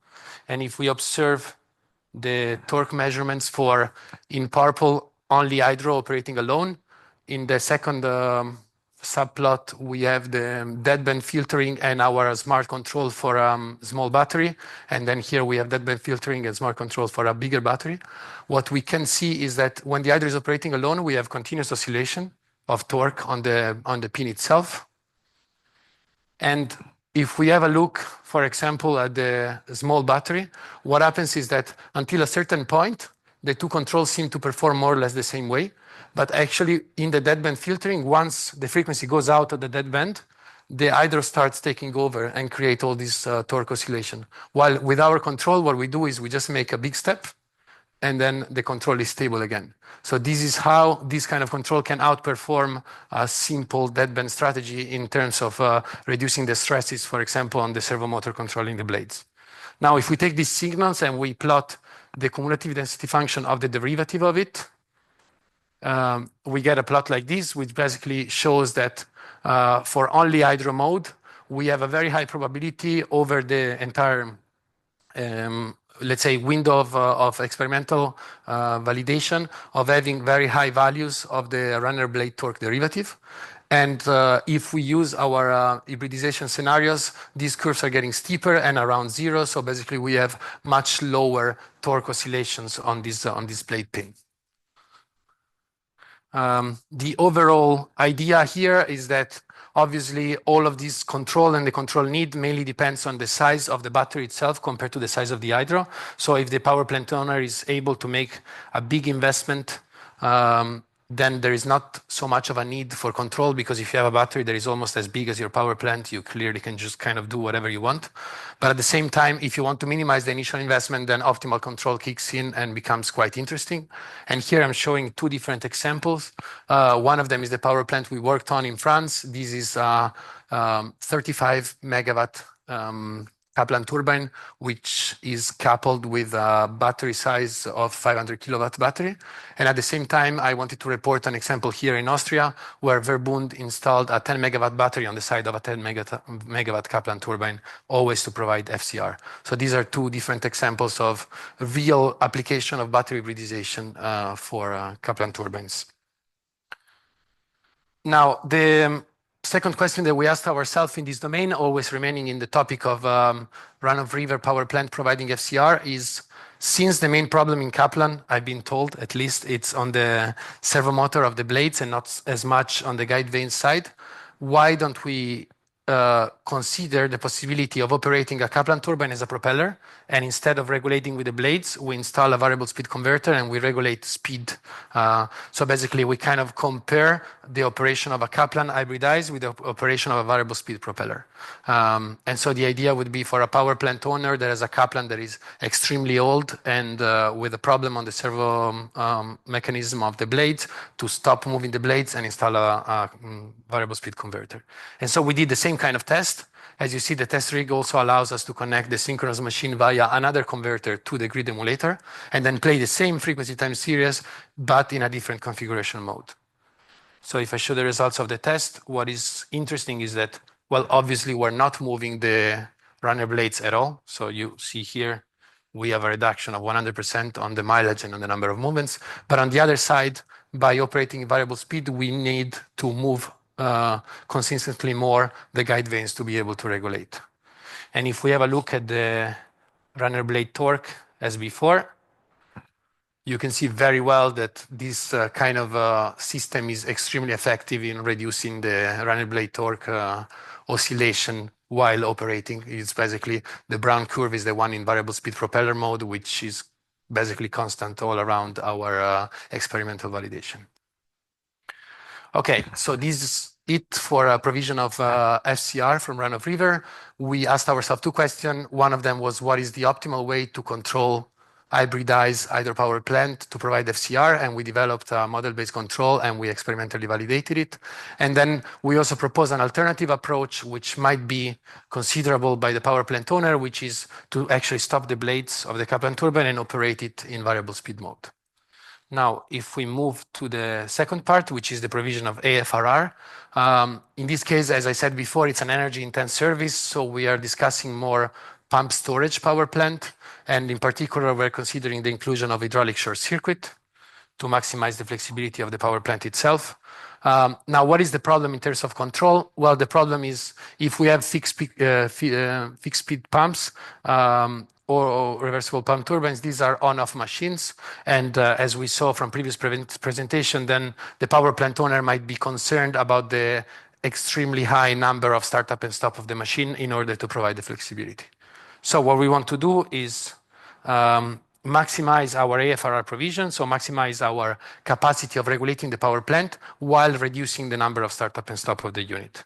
And if we observe the torque measurements for, in purple, only hydro operating alone, in the second subplot, we have the deadband filtering and our smart control for small battery. And then here we have deadband filtering and smart control for a bigger battery. What we can see is that when the hydro is operating alone, we have continuous oscillation of torque on the pin itself. And if we have a look, for example, at the small battery, what happens is that until a certain point, the 2 controls seem to perform more or less the same way. But actually, in the deadband filtering, once the frequency goes out of the deadband, the hydro starts taking over and create all this torque oscillation. While with our control, what we do is we just make a big step, and then the control is stable again. So this is how this kind of control can outperform a simple deadband strategy in terms of reducing the stresses, for example, on the servo motor controlling the blades. Now, if we take these signals and we plot the cumulative density function of the derivative of it, we get a plot like this, which basically shows that for only hydro mode, we have a very high probability over the entire, let's say, window of experimental validation of having very high values of the runner blade torque derivative. And if we use our hybridization scenarios, these curves are getting steeper and around 0. So basically, we have much lower torque oscillations on this blade pin. The overall idea here is that obviously all of this control and the control need mainly depends on the size of the battery itself compared to the size of the hydro. So if the power plant owner is able to make a big investment then there is not so much of a need for control, because if you have a battery that is almost as big as your power plant, you clearly can just kind of do whatever you want. But at the same time, if you want to minimize the initial investment, then optimal control kicks in and becomes quite interesting. And here I'm showing two different examples. One of them is the power plant we worked on in France. This is 35 megawatt Kaplan turbine, which is coupled with a battery size of 500 kilowatt battery. And at the same time, I wanted to report an example here in Austria, where Verbund installed a 10 megawatt battery on the side of a 10 megawatt Kaplan turbine, always to provide FCR. So these are two different examples of real application of battery hybridization for Kaplan turbines. Now, the second question that we asked ourselves in this domain, always remaining in the topic of run-of-river power plant providing FCR, is, since the main problem in Kaplan, I've been told, at least, it's on the servo motor of the blades and not as much on the guide vane side, why don't we consider the possibility of operating a Kaplan turbine as a propeller, and instead of regulating with the blades, we install a variable speed converter and we regulate speed. So basically, we kind of compare the operation of a Kaplan hybridized with the operation of a variable speed propeller. And so the idea would be for a power plant owner that has a Kaplan that is extremely old and with a problem on the servo mechanism of the blades, to stop moving the blades and install a variable speed converter. And so we did the same kind of test. As you see, the test rig also allows us to connect the synchronous machine via another converter to the grid emulator, and then play the same frequency time series, but in a different configuration mode. So if I show the results of the test, what is interesting is that, well, obviously we're not moving the runner blades at all. So you see here, we have a reduction of 100% on the mileage and on the number of movements. But on the other side, by operating variable speed, we need to move consistently more the guide vanes to be able to regulate. And if we have a look at the runner blade torque as before, you can see very well that this kind of system is extremely effective in reducing the runner blade torque oscillation while operating. It's basically, the brown curve is the one in variable speed propeller mode, which is basically constant all around our experimental validation. Okay, so this is it for a provision of FCR from run-of-river. We asked ourselves two questions. One of them was, what is the optimal way to control hybridized hydropower plant to provide FCR? And we developed a model-based control and we experimentally validated it. And then we also proposed an alternative approach, which might be considerable by the power plant owner, which is to actually stop the blades of the Kaplan turbine and operate it in variable speed mode. Now, if we move to the second part, which is the provision of AFRR, in this case, as I said before, it's an energy-intense service, so we are discussing more pump storage power plant, and in particular, we're considering the inclusion of hydraulic short circuit to maximize the flexibility of the power plant itself. Now, what is the problem in terms of control? Well, the problem is if we have fixed speed pumps, or reversible pump turbines, these are on-off machines. And as we saw from previous presentation, then the power plant owner might be concerned about the extremely high number of startup and stop of the machine in order to provide the flexibility. So what we want to do is maximize our AFRR provision, so maximize our capacity of regulating the power plant while reducing the number of startup and stop of the unit.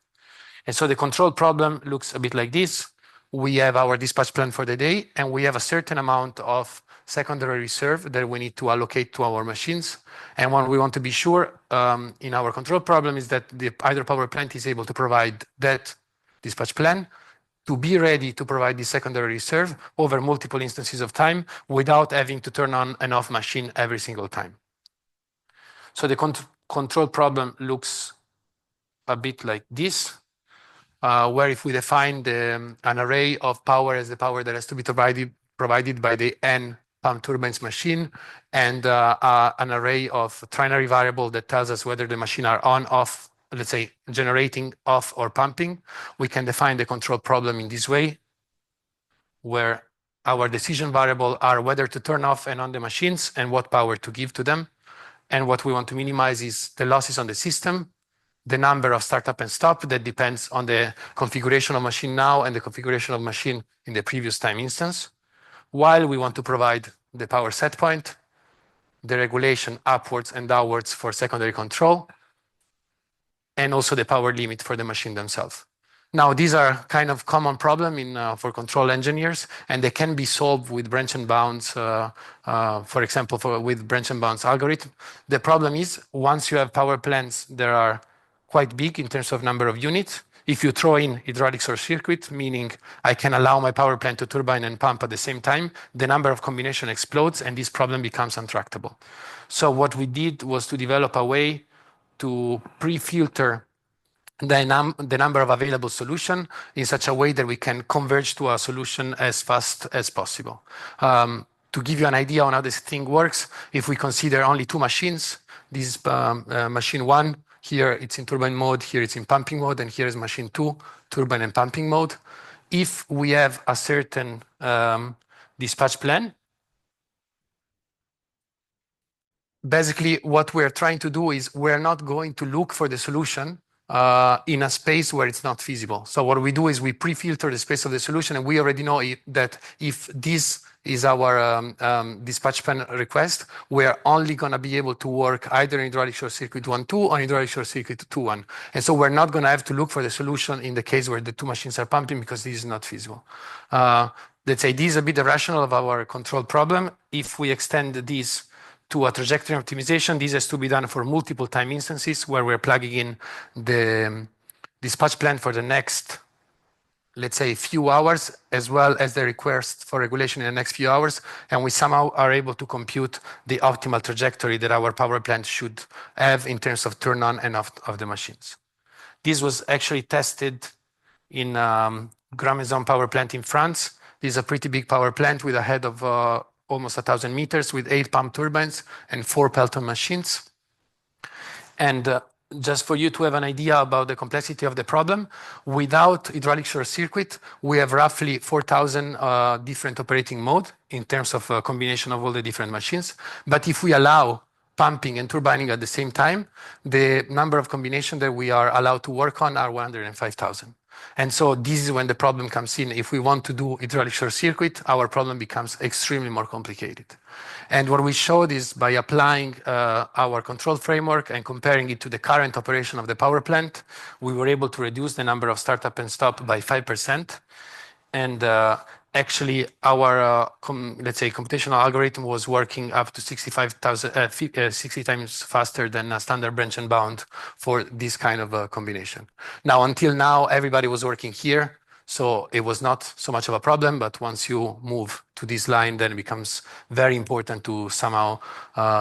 And so the control problem looks a bit like this. We have our dispatch plan for the day, and we have a certain amount of secondary reserve that we need to allocate to our machines. And what we want to be sure in our control problem is that the hydropower plant is able to provide that dispatch plan to be ready to provide the secondary reserve over multiple instances of time without having to turn on and off machine every single time. So the control problem looks a bit like this. Where if we define an array of power as the power that has to be provided by the N pump turbines machine, and an array of trinary variable that tells us whether the machine are on, off, let's say generating, off, or pumping, we can define the control problem in this way, where our decision variable are whether to turn off and on the machines and what power to give to them. And what we want to minimize is the losses on the system, the number of startup and stop that depends on the configuration of machine now and the configuration of machine in the previous time instance, while we want to provide the power set point the regulation upwards and downwards for secondary control, and also the power limit for the machine themselves. Now, these are kind of common problem for control engineers, and they can be solved with branch and bounds, for example, with branch and bounds algorithm. The problem is, once you have power plants that are quite big in terms of number of units, if you throw in hydraulic short circuit, meaning I can allow my power plant to turbine and pump at the same time, the number of combination explodes and this problem becomes untractable. So what we did was to develop a way to pre-filter the number of available solutions in such a way that we can converge to a solution as fast as possible. To give you an idea on how this thing works, if we consider only two machines, this machine 1, here it's in turbine mode, here it's in pumping mode, and here is machine 2, turbine and pumping mode. If we have a certain dispatch plan, basically what we're trying to do is we're not going to look for the solution in a space where it's not feasible. So what we do is we pre-filter the space of the solution, and we already know that if this is our dispatch plan request, we're only going to be able to work either in hydraulic short circuit 1.2 or in hydraulic short circuit 2.1. And so we're not going to have to look for the solution in the case where the two machines are pumping, because this is not feasible. Let's say this is a bit the rationale of our control problem. If we extend this to a trajectory optimization, this has to be done for multiple time instances where we're plugging in the dispatch plan for the next, let's say, few hours, as well as the request for regulation in the next few hours. And we somehow are able to compute the optimal trajectory that our power plant should have in terms of turn on and off of the machines. This was actually tested in Greco Moraga power plant in France. This is a pretty big power plant with a head of almost 1,000 meters with 8 pump turbines and 4 Pelton machines. And just for you to have an idea about the complexity of the problem, without hydraulic short circuit, we have roughly 4,000 different operating modes in terms of combination of all the different machines. But if we allow pumping and turbining at the same time, the number of combinations that we are allowed to work on are 105,000. And so this is when the problem comes in. If we want to do hydraulic short circuit, our problem becomes extremely more complicated. And what we showed is by applying our control framework and comparing it to the current operation of the power plant, we were able to reduce the number of startup and stop by 5%. And actually, our, let's say, computational algorithm was working up to 60 times faster than a standard branch and bound for this kind of combination. Now, until now, everybody was working here, so it was not so much of a problem. But once you move to this line, then it becomes very important to somehow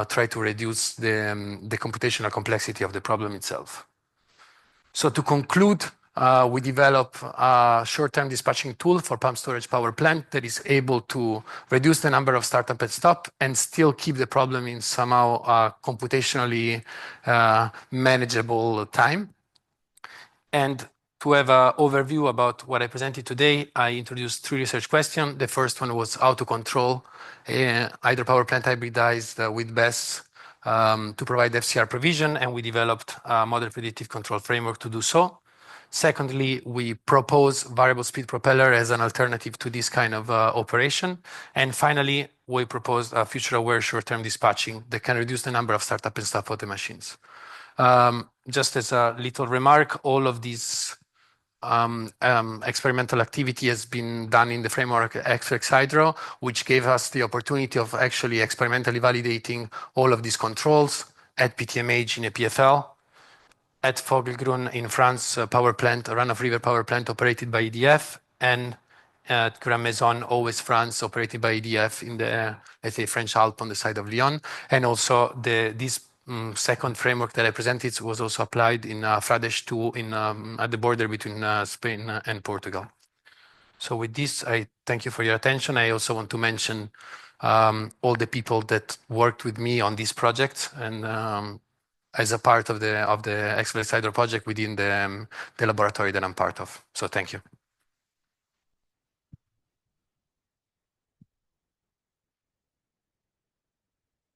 try to reduce the computational complexity of the problem itself. So to conclude, we develop a short-term dispatching tool for pump storage power plant that is able to reduce the number of startup and stop and still keep the problem in somehow computationally manageable time. And to have an overview about what I presented today, I introduced 3 research questions. The first one was how to control hydropower plant hybridized with BESS to provide FCR provision, and we developed a model predictive control framework to do so. Secondly, we propose variable speed propeller as an alternative to this kind of operation. And finally, we proposed a future-aware short-term dispatching that can reduce the number of startup and stop of the machines. Just as a little remark, all of these experimental activity has been done in the framework XFX Hydro, which gave us the opportunity of actually experimentally validating all of these controls at PTMH in a PFL, at Fogelgrün in France, power plant, a run-of-river power plant operated by EDF, and at Grand Maison, always France, operated by EDF in the, let's say, French Alps on the side of Lyon. And also this second framework that I presented was also applied in Frades 2 at the border between Spain and Portugal. So with this, I thank you for your attention. I also want to mention all the people that worked with me on this project and as a part of the XFX Hydro project within the laboratory that I'm part of. So thank you.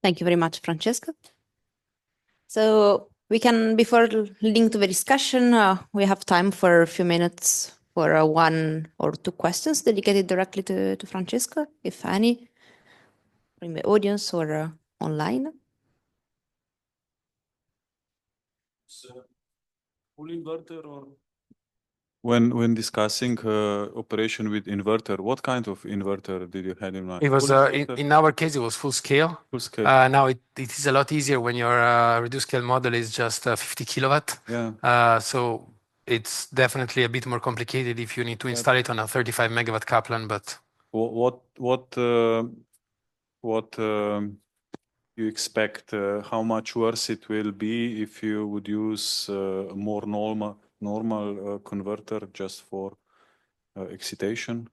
Thank you very much, Francesco. So we can, before leading to the discussion, we have time for a few minutes for 1 or 2 questions dedicated directly to Francesco, if any, from the audience or online. Full inverter or? When discussing operation with inverter, what kind of inverter did you have in mind? It was in our case, it was full scale. Full scale. Now it is a lot easier when your reduced scale model is just 50 kilowatt. Yeah. So it's definitely a bit more complicated if you need to install it on a 35 megawatt Kaplan. But what you expect? How much worse it will be if you would use a more normal converter just for excitation?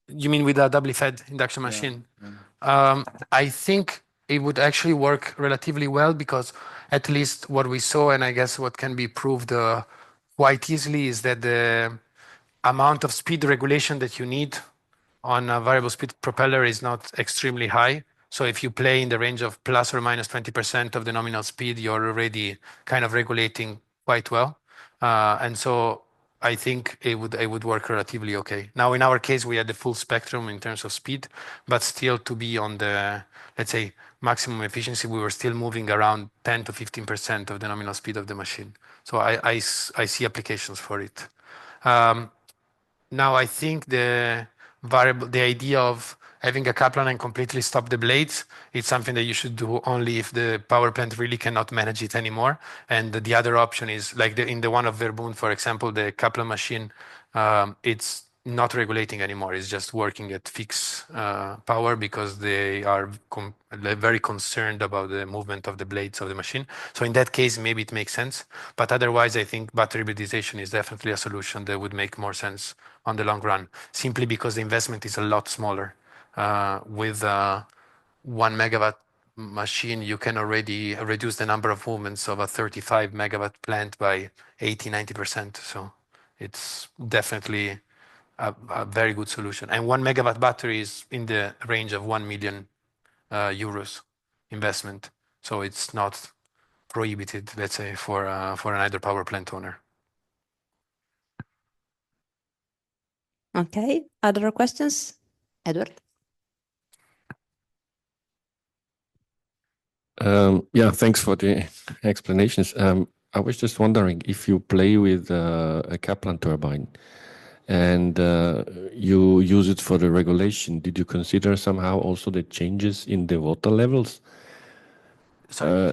You mean with a doubly fed induction machine? Yeah. I think it would actually work relatively well, because at least what we saw, and I guess what can be proved quite easily, is that the amount of speed regulation that you need on a variable speed propeller is not extremely high. So if you play in the range of plus or minus 20% of the nominal speed, you're already kind of regulating quite well. And so I think it would work relatively okay. Now, in our case, we had the full spectrum in terms of speed, but still to be on the, let's say, maximum efficiency, we were still moving around 10 to 15% of the nominal speed of the machine. So I see applications for it. Now, I think the idea of having a Kaplan and completely stop the blades, it's something that you should do only if the power plant really cannot manage it anymore. And the other option is, like in the one of Verbund, for example, the Kaplan machine, it's not regulating anymore. It's just working at fixed power, because they are very concerned about the movement of the blades of the machine. So in that case, maybe it makes sense. But otherwise, I think battery hybridization is definitely a solution that would make more sense on the long run, simply because the investment is a lot smaller. With a 1 megawatt machine, you can already reduce the number of movements of a 35 megawatt plant by 80–90%. So it's definitely a very good solution. And 1 megawatt battery is in the range of 1 million euros investment. So it's not prohibited, let's say, for an hydropower plant owner. Okay, other questions? Edward? Yeah, thanks for the explanations. I was just wondering, if you play with a Kaplan turbine and you use it for the regulation, did you consider somehow also the changes in the water levels? Sorry,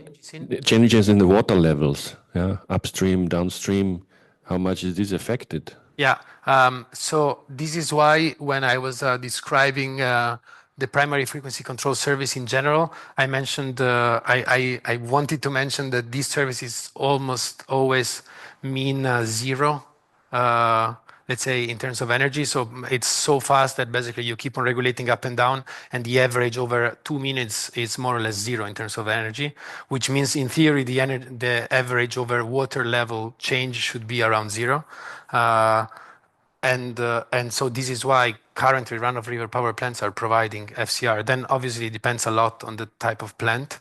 changes in the water levels, yeah, upstream, downstream. How much is this affected? Yeah, so this is why when I was describing the primary frequency control service in general, I mentioned, I wanted to mention that these services almost always mean zero, let's say, in terms of energy. So it's so fast that basically you keep on regulating up and down, and the average over 2 minutes is more or less zero in terms of energy, which means in theory the average over water level change should be around zero. And so this is why currently run-of-river power plants are providing FCR. Then obviously it depends a lot on the type of plant.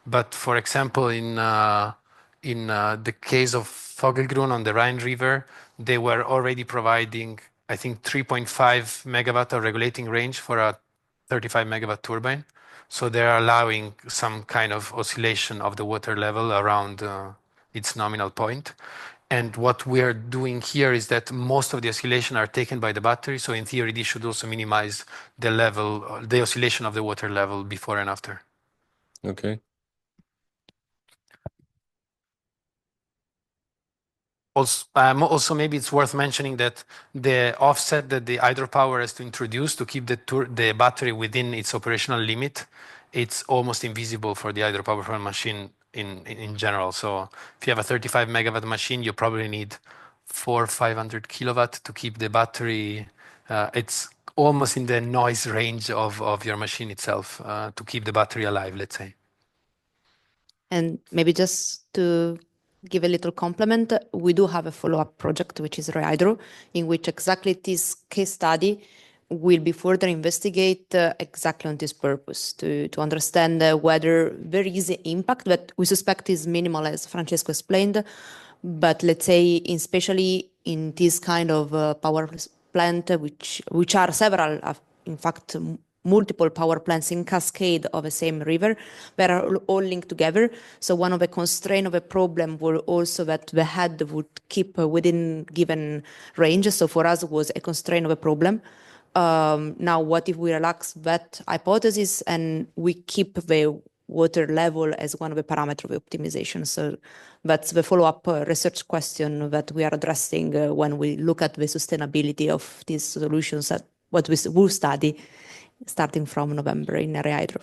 But for example, in the case of Vogelgrün on the Rhine River, they were already providing, I think, 3.5 megawatt of regulating range for a 35 megawatt turbine. So they're allowing some kind of oscillation of the water level around its nominal point. And what we are doing here is that most of the oscillation are taken by the battery. So in theory, this should also minimize the level, the oscillation of the water level before and after. Okay. Also, maybe it's worth mentioning that the offset that the hydropower has to introduce to keep the battery within its operational limit, it's almost invisible for the hydropower machine in general. So if you have a 35 megawatt machine, you probably need 400 or 500 kilowatt to keep the battery. It's almost in the noise range of your machine itself to keep the battery alive, let's say. And maybe just to give a little compliment, we do have a follow-up project, which is ReHydro, in which exactly this case study will be further investigate exactly on this purpose, to understand whether there is an impact that we suspect is minimal, as Francesco explained. But let's say, especially in this kind of power plant, which are several, in fact, multiple power plants in cascade of the same river that are all linked together. So one of the constraints of a problem were also that the head would keep within given range. So for us, it was a constraint of a problem. Now, what if we relax that hypothesis and we keep the water level as one of the parameters of optimization? So that's the follow-up research question that we are addressing when we look at the sustainability of these solutions, that what we will study starting from November in Area Hydro.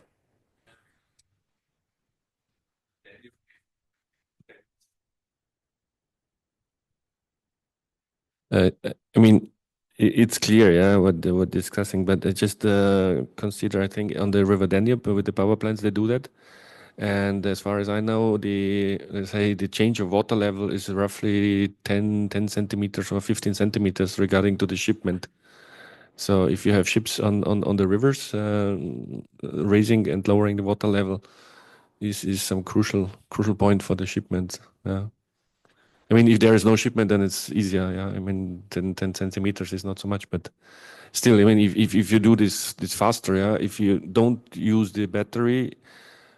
I mean, it's clear, yeah, what we're discussing, but I just consider, I think, on the River Danube with the power plants, they do that. And as far as I know, let's say the change of water level is roughly 10 centimeters or 15 centimeters regarding to the shipment. So if you have ships on the rivers, raising and lowering the water level is some crucial point for the shipment. Yeah. I mean, if there is no shipment, then it's easier. Yeah. I mean, 10 centimeters is not so much, but still, I mean, if you do this faster, yeah, if you don't use the battery,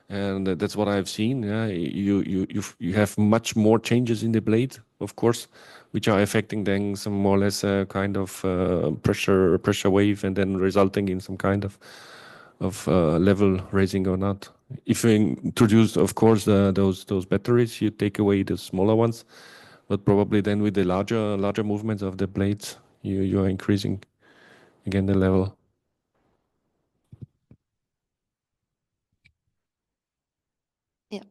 and that's what I've seen. Yeah, you have much more changes in the blade, of course, which are affecting then some more or less kind of pressure wave, and then resulting in some kind of level raising or not. If you introduce, of course, those batteries, you take away the smaller ones, but probably then with the larger movements of the blades, you are increasing again the level. Yeah,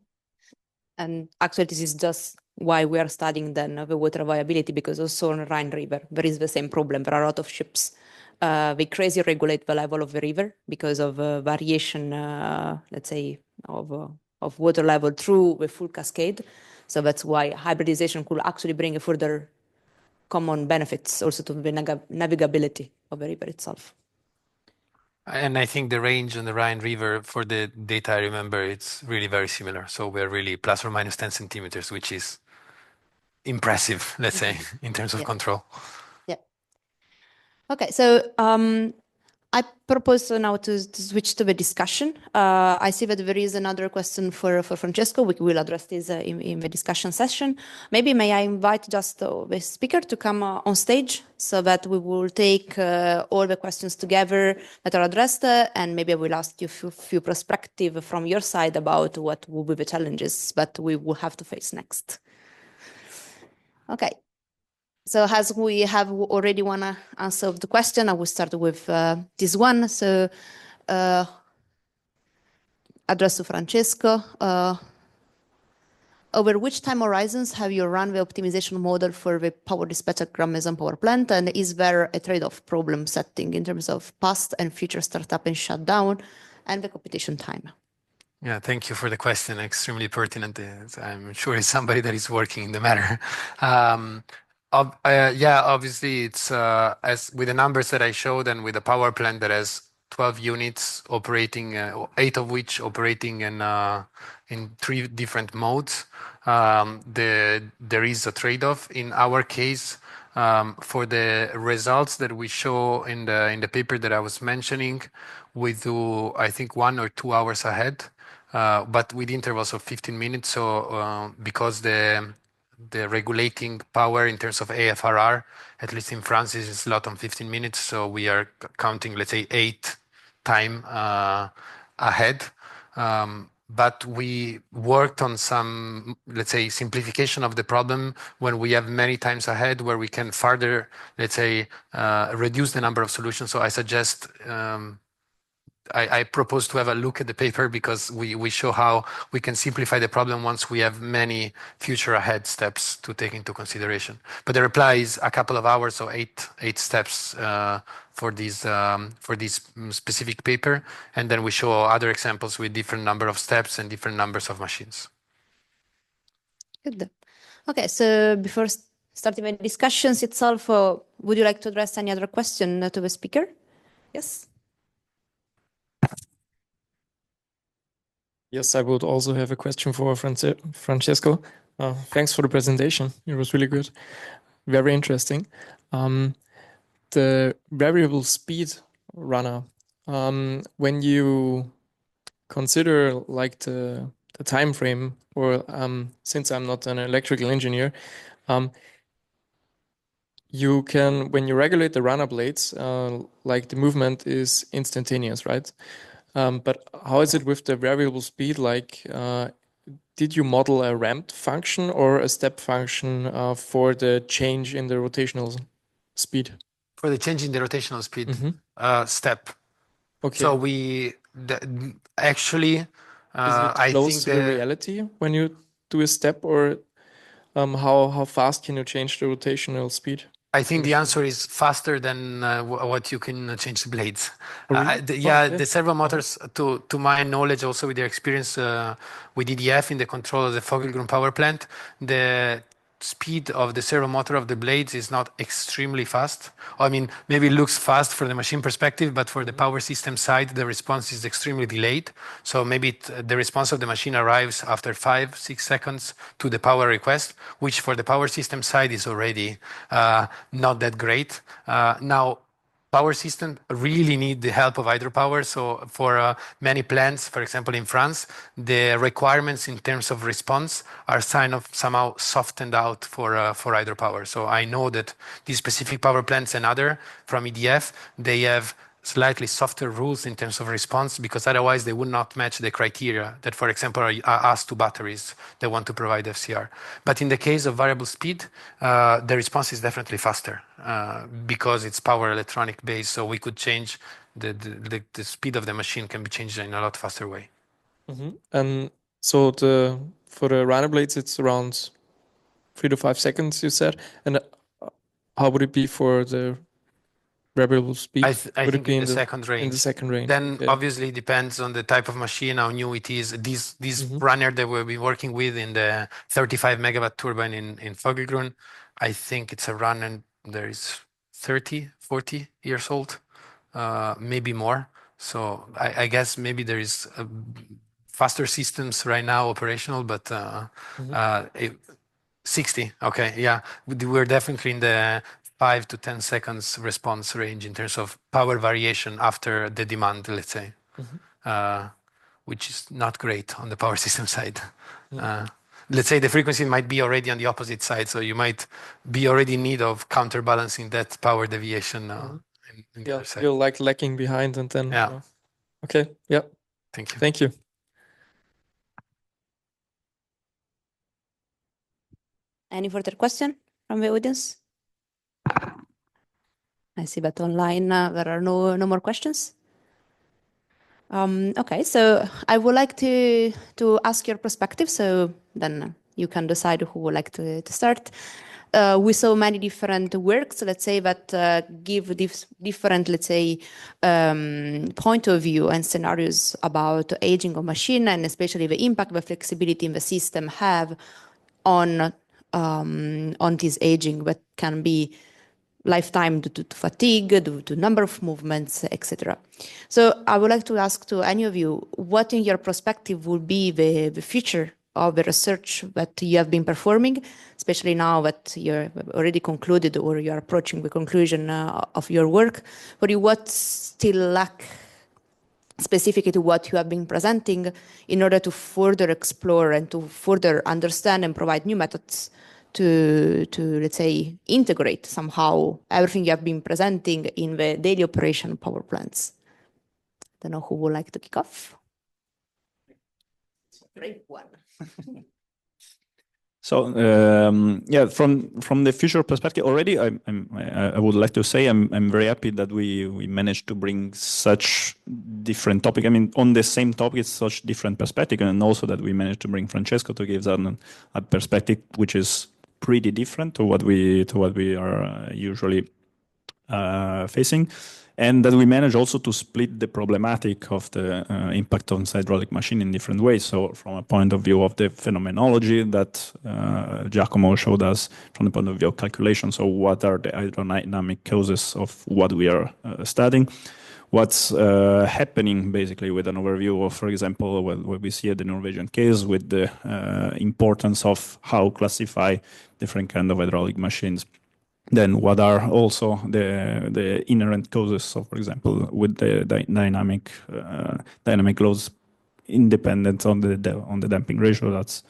and actually this is just why we are studying then the water viability, because also on Rhine River there is the same problem. There are a lot of ships. They crazy regulate the level of the river because of variation, let's say, of water level through the full cascade. So that's why hybridization could actually bring a further common benefits also to the navigability of the river itself. And I think the range on the Rhine River, for the data I remember, it's really very similar. So we're really plus or minus 10 centimeters, which is impressive, let's say, in terms of control. Yeah. Okay, so I propose now to switch to the discussion. I see that there is another question for Francesco. We will address this in the discussion session. Maybe may I invite just the speaker to come on stage so that we will take all the questions together that are addressed, and maybe I will ask you a few perspectives from your side about what will be the challenges that we will have to face next. Okay. So as we have already one answer of the question, I will start with this one. So addressed to Francesco. Over which time horizons have you run the optimization model for the power dispatch at Grand Maison power plant? And is there a trade-off problem setting in terms of past and future startup and shutdown and the competition time? Yeah, thank you for the question. Extremely pertinent. I'm sure it's somebody that is working in the matter. Yeah, obviously it's as with the numbers that I showed and with the power plant that has 12 units operating, 8 of which operating in 3 different modes. There is a trade-off. In our case, for the results that we show in the paper that I was mentioning, we do, I think, 1 or 2 hours ahead, but with intervals of 15 minutes. So because the regulating power in terms of AFRR, at least in France, is a lot on 15 minutes. So we are counting, let's say, 8 time ahead. But we worked on some, let's say, simplification of the problem when we have many times ahead where we can further, let's say, reduce the number of solutions. So I suggest, I propose to have a look at the paper because we show how we can simplify the problem once we have many future ahead steps to take into consideration. But the reply is a couple of hours, so 8 steps for this specific paper, and then we show other examples with different number of steps and different numbers of machines. Good. Okay, so before starting the discussions itself, would you like to address any other question to the speaker? Yes. Yes, I would also have a question for Francesco. Thanks for the presentation. It was really good. Very interesting. The variable speed runner, when you consider like the time frame, or since I'm not an electrical engineer, you can, when you regulate the runner blades, like the movement is instantaneous, right? But how is it with the variable speed? Like, did you model a ramped function or a step function for the change in the rotational speed? For the change in the rotational speed, step. Okay. So actually, is it I close think to the reality when you do a step, or how fast can you change the rotational speed? I think the answer is faster than what you can change the blades. Oh, really? The servo motors, to my knowledge, also with their experience with EDF in the control of the Vogelgrund power plant, the speed of the servo motor of the blades is not extremely fast. I mean, maybe it looks fast for the machine perspective, but for the power system side, the response is extremely delayed. So maybe the response of the machine arrives after 5-6 seconds to the power request, which for the power system side is already not that great. Now, power systems really need the help of hydropower. So for many plants, for example, in France, the requirements in terms of response are somehow softened out for hydropower. So I know that these specific power plants and other from EDF, they have slightly softer rules in terms of response, because otherwise they would not match the criteria that, for example, are asked to batteries that want to provide FCR. But in the case of variable speed, the response is definitely faster because it's power electronic based. So we could change the speed of the machine can be changed in a lot faster way. And so for the runner blades, it's around 3 to 5 seconds, you said. And how would it be for the variable speed? I think in the second range. In the second range. Then obviously it depends on the type of machine, how new it is. This runner that we'll be working with in the 35 megawatt turbine in Vogelgrund, I think it's a runner that is 30, 40 years old, maybe more. So I guess maybe there is faster systems right now operational, but 60. Okay, yeah, we're definitely in the 5 to 10 seconds response range in terms of power variation after the demand, let's say, which is not great on the power system side. Let's say the frequency might be already on the opposite side, so you might be already in need of counterbalancing that power deviation. In the other side. You're like lagging behind, and then okay, yeah. Thank you. Thank you. Any further question from the audience? I see that online there are no more questions. Okay, so I would like to ask your perspective, so then you can decide who would like to start. We saw many different works, let's say, that give different, let's say, point of view and scenarios about aging of machine, and especially the impact the flexibility in the system have on this aging, that can be lifetime due to fatigue, due to number of movements, etc. So I would like to ask to any of you, what in your perspective would be the future of the research that you have been performing, especially now that you're already concluded or you're approaching the conclusion of your work? For you, what still lack specifically to what you have been presenting in order to further explore and to further understand and provide new methods to let's say, integrate somehow everything you have been presenting in the daily operation power plants? I don't know who would like to kick off. Great one. So yeah, from the future perspective, already I would like to say I'm very happy that we managed to bring such different topic. I mean, on the same topic, it's such different perspective, and also that we managed to bring Francesco to give that a perspective which is pretty different to what we are usually facing. And that we manage also to split the problematic of the impact on hydraulic machine in different ways. So from a point of view of the phenomenology that Giacomo showed us, from the point of view of calculation, so what are the hydrodynamic causes of what we are studying, what's happening basically with an overview of, for example, what we see at the Norwegian case with the importance of how classify different kind of hydraulic machines then what are also the inherent causes? So, for example, with the dynamic loads independent on the damping ratio, that's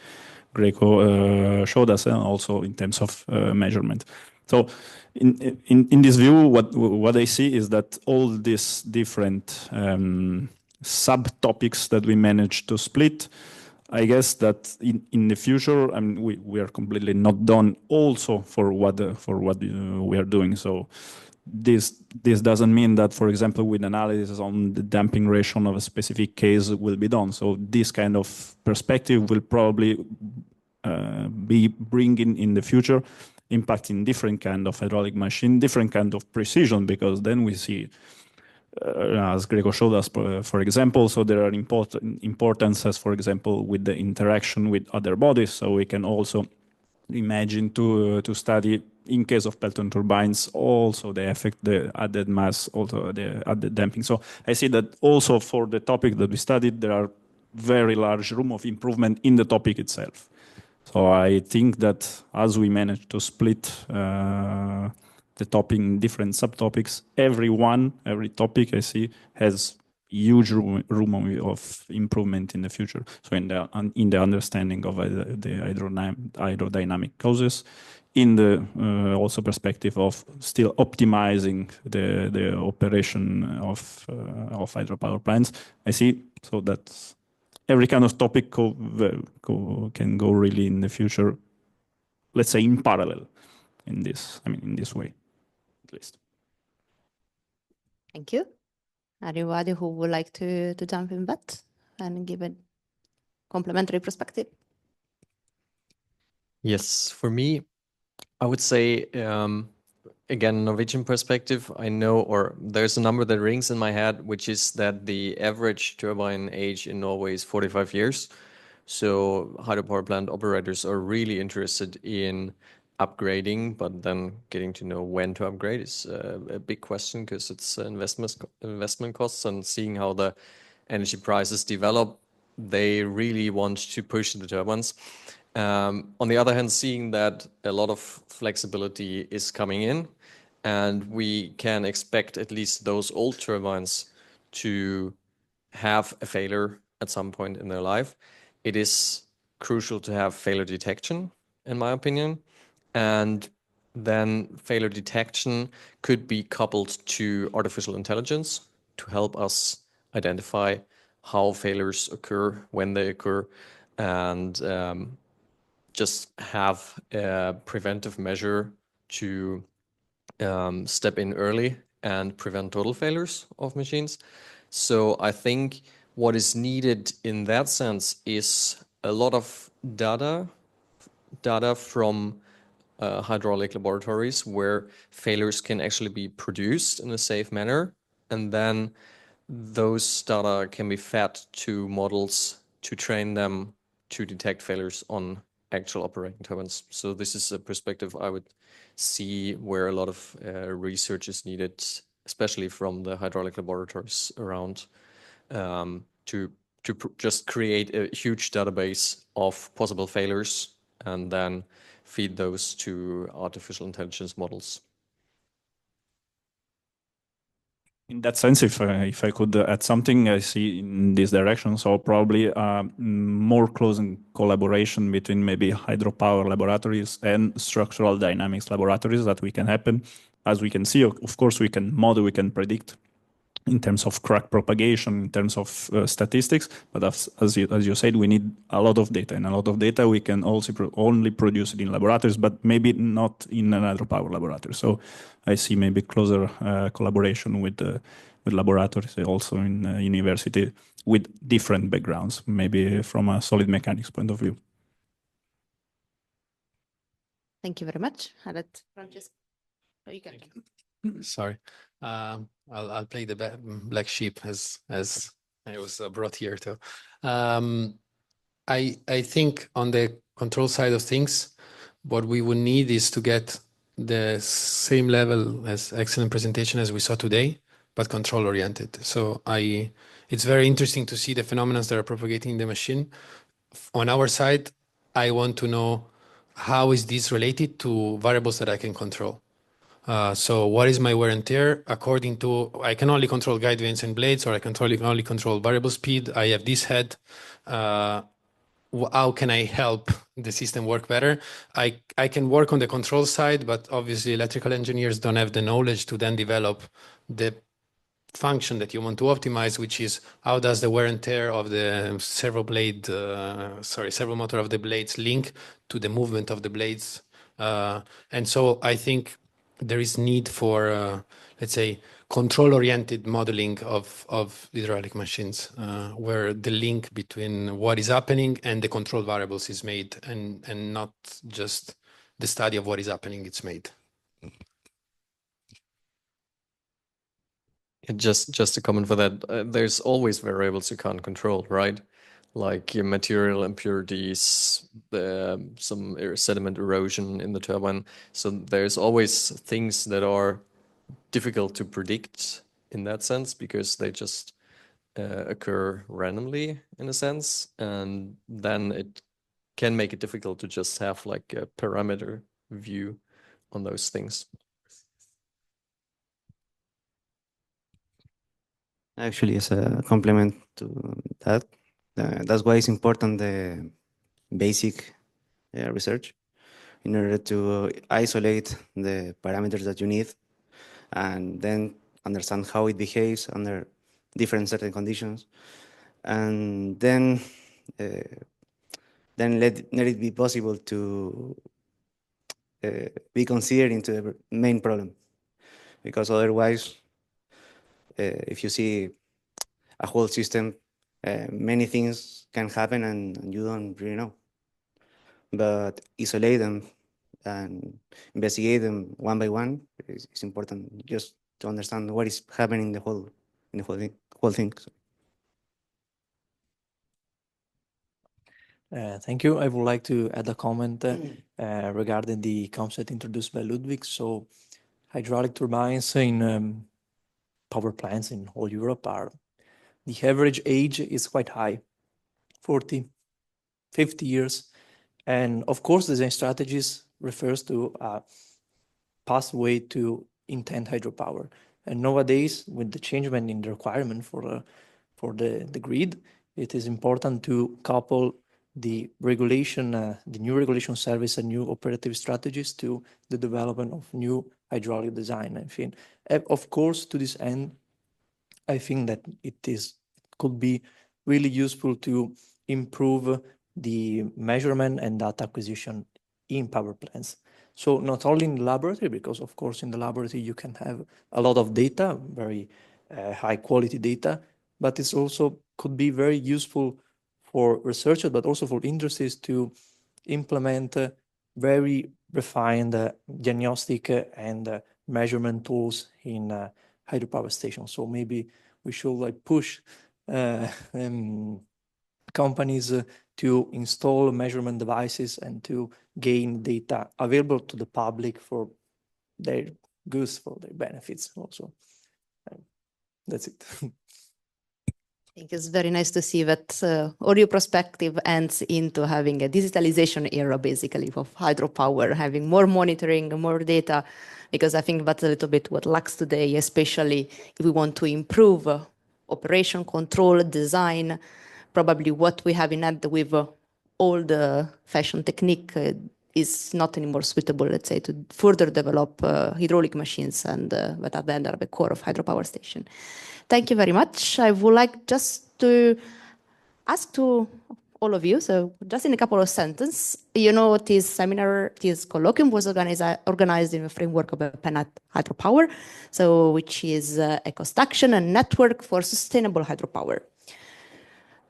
Greco showed us, and also in terms of measurement. So, in this view, what I see is that all these different subtopics that we managed to split, I guess that in the future, I mean, we are completely not done also for what we are doing. So this doesn't mean that, for example, with analysis on the damping ratio of a specific case will be done. So this kind of perspective will probably be bringing in the future impacting different kind of hydraulic machine, different kind of precision, because then we see, as Greco showed us, for example, so there are importances, for example, with the interaction with other bodies. So we can also imagine to study, in case of Pelton turbines, also the effect, the added mass, also the added damping. So I see that also for the topic that we studied, there are very large room of improvement in the topic itself. So I think that as we manage to split the topic in different subtopics, every topic I see has huge room of improvement in the future. So in the understanding of the hydrodynamic causes, in the also perspective of still optimizing the operation of hydropower plants, I see. So that's every kind of topic can go really in the future, let's say in parallel in this way, at least. Thank you. Anybody who would like to jump in that and give a complementary perspective? Yes, for me, I would say, again, Norwegian perspective, I know, or there's a number that rings in my head, which is that the average turbine age in Norway is 45 years. So hydropower plant operators are really interested in upgrading, but then getting to know when to upgrade is a big question, because it's investment costs, and seeing how the energy prices develop, they really want to push the turbines. On the other hand, seeing that a lot of flexibility is coming in, and we can expect at least those old turbines to have a failure at some point in their life, it is crucial to have failure detection, in my opinion. And then failure detection could be coupled to artificial intelligence to help us identify how failures occur, when they occur, and just have a preventive measure to step in early and prevent total failures of machines. So I think what is needed in that sense is a lot of data from hydraulic laboratories where failures can actually be produced in a safe manner, and then those data can be fed to models to train them to detect failures on actual operating turbines. So this is a perspective I would see where a lot of research is needed, especially from the hydraulic laboratories around, to just create a huge database of possible failures and then feed those to artificial intelligence models. In that sense, if I could add something, I see in this direction. So probably more close collaboration between maybe hydropower laboratories and structural dynamics laboratories that we can happen. As we can see, of course, we can model, we can predict in terms of crack propagation, in terms of statistics. But as you said, we need a lot of data, and a lot of data we can also only produce it in laboratories, but maybe not in an hydropower laboratory. So I see maybe closer collaboration with laboratories, also in university, with different backgrounds, maybe from a solid mechanics point of view. Thank you very much. Francesco, you can. Sorry, I'll play the black sheep as I was brought here to. I think on the control side of things, what we would need is to get the same level as excellent presentation as we saw today, but control oriented. So it's very interesting to see the phenomena that are propagating in the machine. On our side, I want to know how is this related to variables that I can control. So what is my wear and tear? According to, I can only control guide vanes and blades, or I can only control variable speed. I have this head. How can I help the system work better? I can work on the control side, but obviously electrical engineers don't have the knowledge to then develop the function that you want to optimize, which is how does the wear and tear of the servo motor of the blades link to the movement of the blades. And so I think there is need for, let's say, control-oriented modeling of hydraulic machines, where the link between what is happening and the control variables is made, and not just the study of what is happening, it's made. Just a comment for that. There's always variables you can't control, right? Like your material impurities, some sediment erosion in the turbine. So there's always things that are difficult to predict in that sense, because they just occur randomly in a sense, and then it can make it difficult to just have like a parameter view on those things. Actually, as a complement to that, that's why it's important the basic research in order to isolate the parameters that you need and then understand how it behaves under different certain conditions, and then let it be possible to be considered into the main problem, because otherwise, if you see a whole system, many things can happen and you don't really know. But isolate them and investigate them one by one is important, just to understand what is happening in the whole thing. Thank you. I would like to add a comment regarding the concept introduced by Ludwig. So hydraulic turbines in power plants in all Europe the average age is quite high, 40, 50 years. And of course, design strategies refers to a pathway to intent hydropower. And nowadays, with the changement in the requirement for the grid, it is important to couple the regulation, the new regulation service and new operative strategies to the development of new hydraulic design. I think, of course, to this end, I think that it could be really useful to improve the measurement and data acquisition in power plants. So not only in the laboratory, because of course in the laboratory you can have a lot of data, very high quality data, but it's also could be very useful for researchers, but also for industries to implement very refined diagnostic and measurement tools in hydropower stations. So maybe we should like push companies to install measurement devices and to gain data available to the public for their goods, for their benefits also. That's it. I think it's very nice to see that all your perspective ends into having a digitalization era, basically, of hydropower, having more monitoring, more data, because I think that's a little bit what lacks today, especially if we want to improve operation, control, design. Probably what we have in hand with all the fashion technique is not anymore suitable, let's say, to further develop hydraulic machines and that are then at the core of hydropower station. Thank you very much. I would like just to ask to all of you, so just in a couple of sentences, you know, this seminar, this colloquium was organized in the framework of a PENAT hydropower, so which is a construction and network for sustainable hydropower.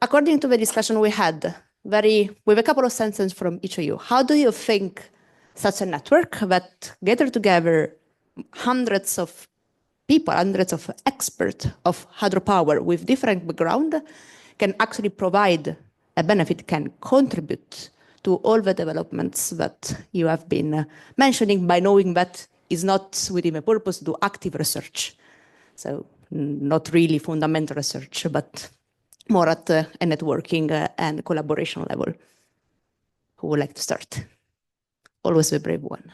According to the discussion we had, with a couple of sentences from each of you, how do you think such a network that gather together hundreds of people, hundreds of experts of hydropower with different background can actually provide a benefit, can contribute to all the developments that you have been mentioning, by knowing that is not within the purpose to do active research. So not really fundamental research, but more at a networking and collaboration level. Who would like to start? Always a brave one.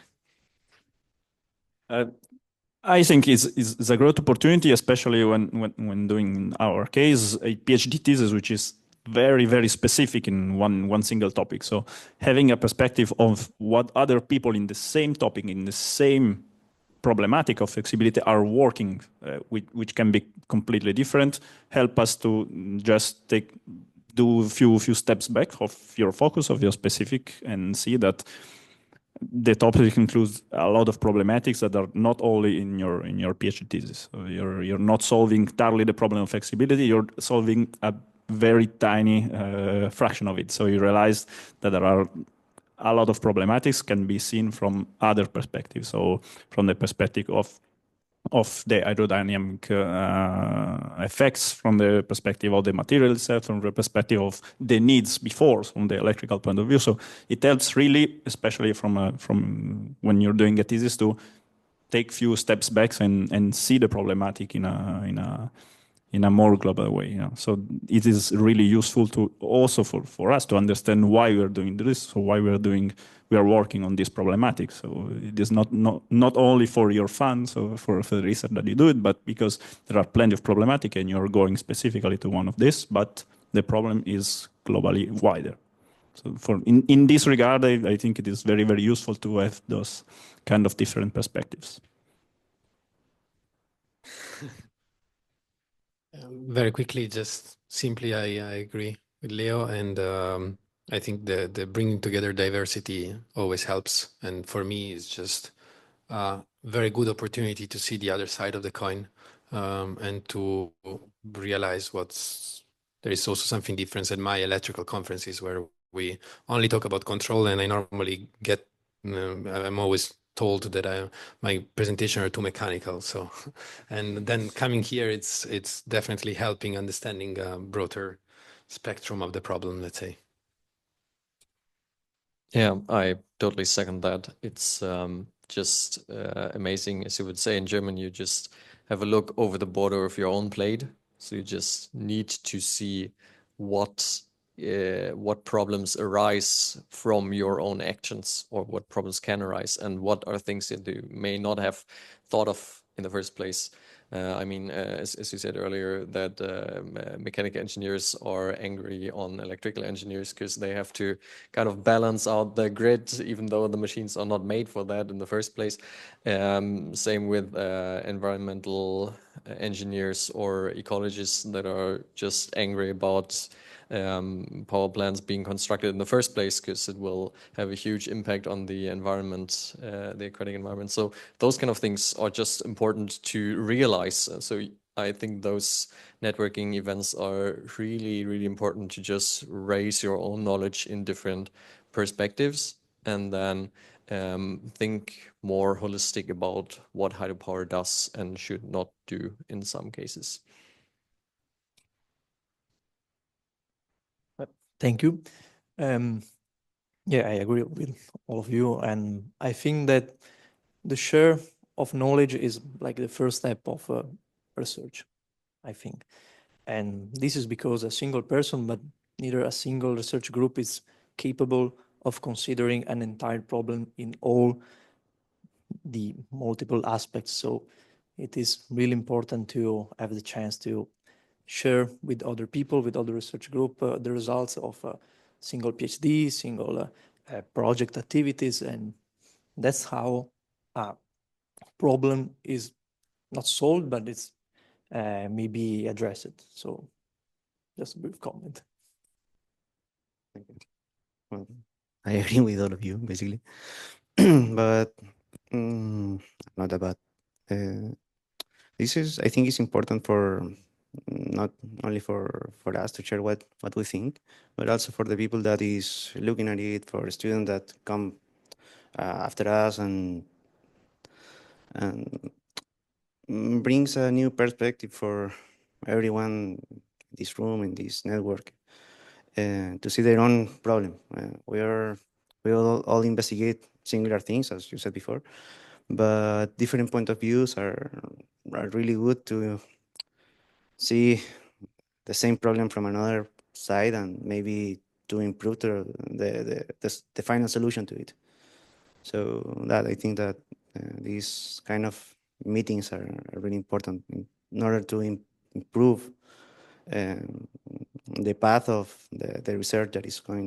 I think it's a great opportunity, especially when doing, in our case, a PhD thesis, which is very, very specific in one single topic. So having a perspective of what other people in the same topic, in the same problematic of flexibility are working, which can be completely different, help us to just do a few steps back of your focus, of your specific, and see that the topic includes a lot of problematics that are not only in your PhD thesis. So you're not solving entirely the problem of flexibility, you're solving a very tiny fraction of it. So you realize that there are a lot of problematics can be seen from other perspectives. So from the perspective of the aerodynamic effects, from the perspective of the material itself, from the perspective of the needs before, from the electrical point of view. So it helps really, especially from when you're doing a thesis, to take few steps back and see the problematic in a more global way. You know? So it is really useful to also for us to understand why we are doing this, so why we are working on this problematic. So it is not only for your fun, so for the research that you do it, but because there are plenty of problematic and you're going specifically to one of this, but the problem is globally wider. So in this regard, I think it is very, very useful to have those kind of different perspectives. Very quickly, just simply, I agree with Leo, and I think the bringing together diversity always helps. And for me, it's just a very good opportunity to see the other side of the coin, and to realize there is also something different at my electrical conferences where we only talk about control, and I normally I'm always told that my presentation are too mechanical. So, and then coming here, it's definitely helping understanding a broader spectrum of the problem, let's say. Yeah, I totally second that. It's just amazing, as you would say in German, you just have a look over the border of your own plate. So you just need to see what problems arise from your own actions, or what problems can arise, and what are things that you may not have thought of in the first place. I mean, as you said earlier, that mechanical engineers are angry on electrical engineers because they have to kind of balance out the grid, even though the machines are not made for that in the first place. Same with environmental engineers or ecologists that are just angry about power plants being constructed in the first place because it will have a huge impact on the environment, the aquatic environment. So those kind of things are just important to realize. So I think those networking events are really, really important to just raise your own knowledge in different perspectives, and then think more holistic about what hydropower does and should not do in some cases. Thank you. Yeah, I agree with all of you. And I think that the share of knowledge is like the first step of research, I think. And this is because a single person, but neither a single research group is capable of considering an entire problem in all the multiple aspects. So it is really important to have the chance to share with other people, with other research group, the results of single PhD, single project activities. And that's how a problem is not solved, but it's maybe addressed. So just a brief comment. Well, I agree with all of you, basically. But not about this is, I think it's important for not only for us to share what we think, but also for the people that is looking at it, for students that come after us, and brings a new perspective for everyone in this room, in this network, to see their own problem. We all investigate similar things, as you said before, but different point of views are really good to see the same problem from another side, and maybe to improve the final solution to it. So that I think that this kind of meetings are really important in order to improve the path of the research that is going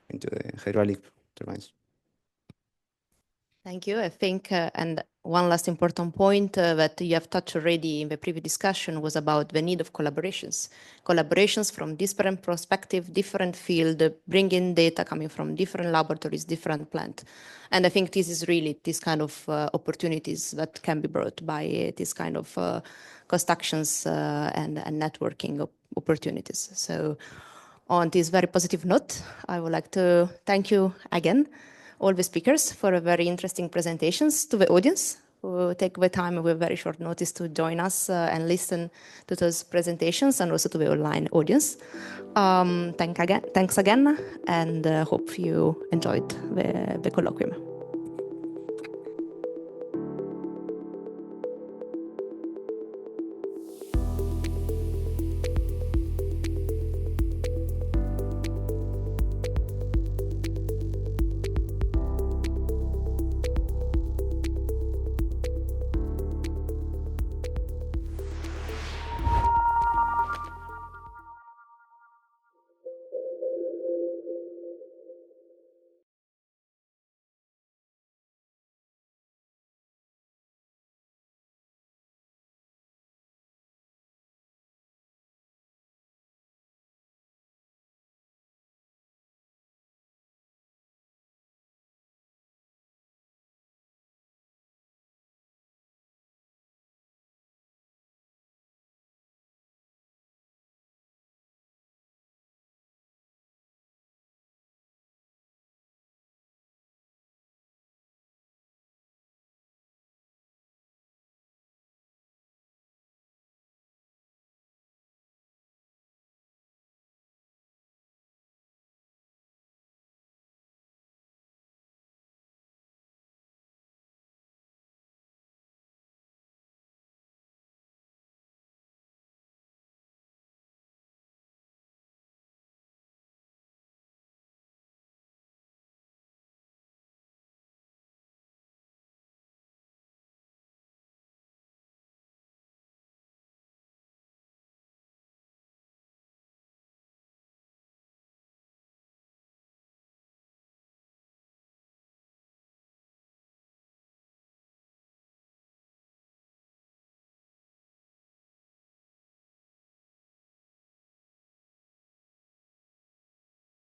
into the hydraulic turbines. Thank you. I think, and one last important point that you have touched already in the previous discussion was about the need of collaborations. Collaborations from different perspective, different field, bringing data coming from different laboratories, different plant. And I think this is really this kind of opportunities that can be brought by this kind of cost actions and networking opportunities. So on this very positive note, I would like to thank you again, all the speakers, for a very interesting presentations, to the audience who take the time with very short notice to join us and listen to those presentations, and also to the online audience. Thanks again, and hope you enjoyed the colloquium.